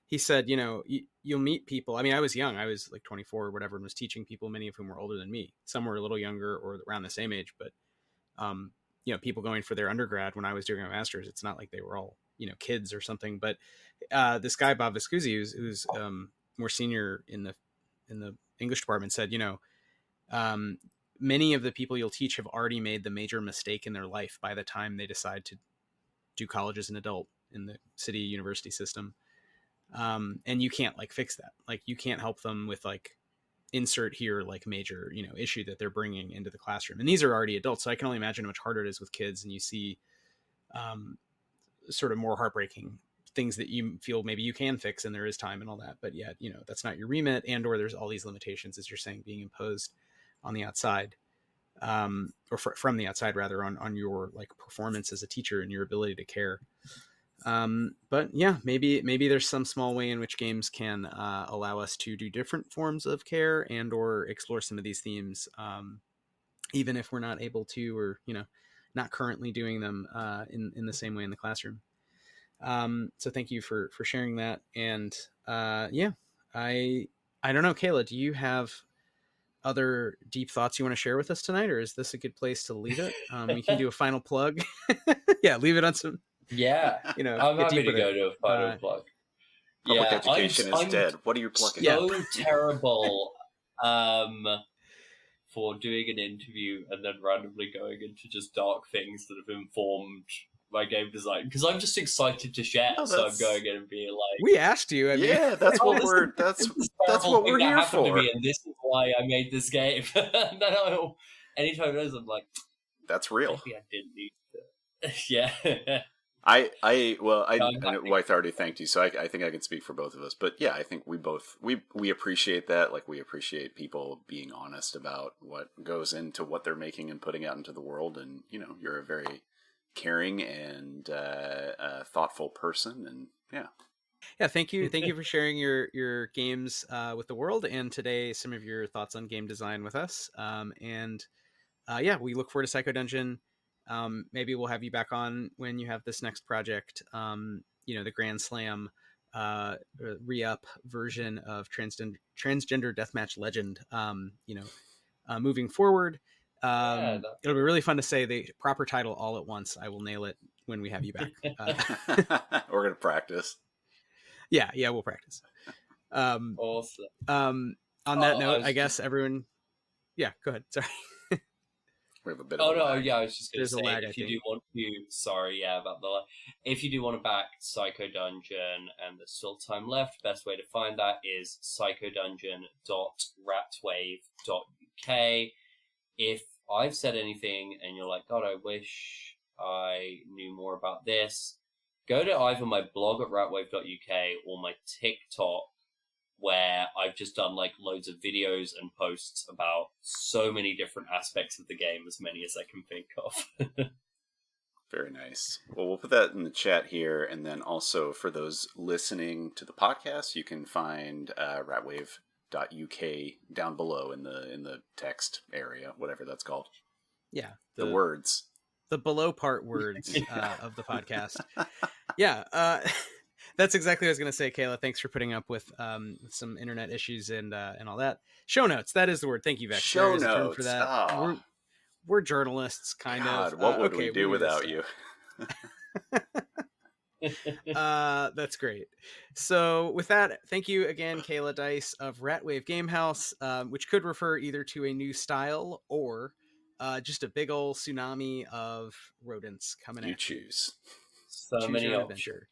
he said, you'll meet people. I mean, I was young. I was like 24 or whatever, and was teaching people, many of whom were older than me. Some were a little younger or around the same age, but, people going for their undergrad when I was doing my master's, it's not like they were all, kids or something. But this guy, Bob Viscusi, who's more senior in the English department, said, many of the people you'll teach have already made the major mistake in their life by the time they decide to do college as an adult in the city university system. And you can't like fix that. Like you can't help them with like insert here like major issue that they're bringing into the classroom, and these are already adults, so I can only imagine how much harder it is with kids, and you see sort of more heartbreaking things that you feel maybe you can fix and there is time and all that, but yet that's not your remit, and or there's all these limitations, as you're saying, being imposed on the outside, or from the outside rather, on your like performance as a teacher and your ability to care. But yeah, maybe there's some small way in which games can allow us to do different forms of care and or explore some of these themes, even if we're not able to, or not currently doing them in the same way in the classroom. So thank you for sharing that. And yeah, I don't know, Kayla, do you have other deep thoughts you want to share with us tonight, or is this a good place to leave it? We can do a final plug. Yeah, leave it on some. Yeah, I'm happy to go to a final plug. Public education is dead. What are you plugging? So terrible for doing an interview and then randomly going into just dark things that have informed my game design, because I'm just excited to share. No, so I'm going in and being like, we asked you. Yeah, that's what we're that's what we're here for. To me, and this is why I made this game. Anytime it is, I'm like, that's real. Maybe I didn't need to. Yeah. Wythe already thanked you, so I think I can speak for both of us. But yeah, I think we appreciate that. Like, we appreciate people being honest about what goes into what they're making and putting out into the world. And you're a very caring and thoughtful person, and yeah, thank you for sharing your games with the world, and today some of your thoughts on game design with us. And yeah, we look forward to Psycho Dungeon. Maybe we'll have you back on when you have this next project, the Grand Slam re-up version of Transgender Deathmatch Legend, moving forward. It'll be really fun to say the proper title all at once. I will nail it when we have you back. We're going to practice. Yeah, we'll practice. Awesome. On that note, I guess everyone... Yeah, go ahead. Sorry. We have a bit of a lag. Yeah, I was just going to say, if you do want to... Sorry, about the lag. If you do want to back Psycho Dungeon and there's still time left, best way to find that is psychodungeon.ratwave.uk. If I've said anything and you're like, God, I wish I knew more about this, go to either my blog at ratwave.uk or my TikTok, where I've just done like loads of videos and posts about so many different aspects of the game, as many as I can think of. Very nice. Well, we'll put that in the chat here, and then also for those listening to the podcast, you can find ratwave.uk down below in the text area, whatever that's called. Yeah, the words, the below part words of the podcast. Yeah. That's exactly what I was going to say, Kayla. Thanks for putting up with some internet issues and all that. Show notes. That is the word. Thank you, Vex. Show notes. For that. Oh. We're journalists, kind of. What would we do without you? That's great. So with that, thank you again, Kayla Dice of Ratwave Gamehouse, which could refer either to a new style or just a big old tsunami of rodents coming you at choose. So choose many options.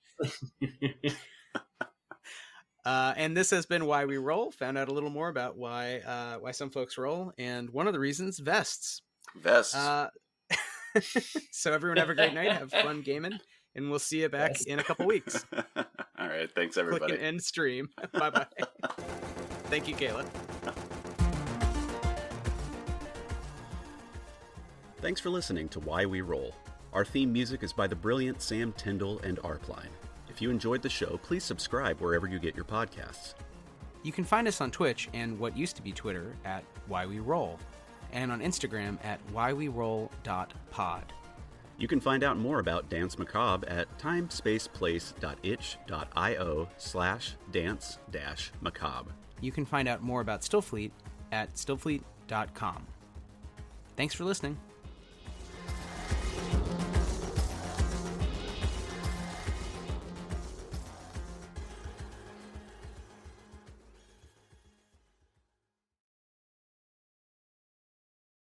And this has been Why We Roll. Found out a little more about why some folks roll, and one of the reasons, vests. Vests. So everyone have a great night. Have fun gaming, and we'll see you back in a couple weeks. All right. Thanks, everybody. Click and end stream. Bye-bye. Thank you, Kayla. Thanks for listening to Why We Roll. Our theme music is by the brilliant Sam Tyndall and Arpline. If you enjoyed the show, please subscribe wherever you get your podcasts. You can find us on Twitch and what used to be Twitter at Why We Roll, and on Instagram at whyweroll.pod. You can find out more about Dance Macabre at timespaceplace.itch.io/dance-macabre. You can find out more about Stillfleet at stillfleet.com. Thanks for listening.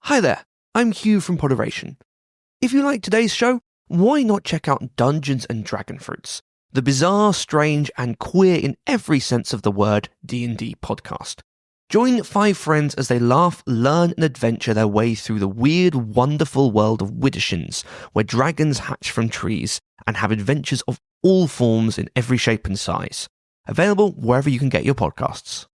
Hi there, I'm Hugh from Poderation. If you like today's show, why not check out Dungeons and Dragonfruits, the bizarre, strange, and queer in every sense of the word D&D podcast. Join 5 friends as they laugh, learn, and adventure their way through the weird, wonderful world of Widdershins, where dragons hatch from trees and have adventures of all forms in every shape and size. Available wherever you can get your podcasts.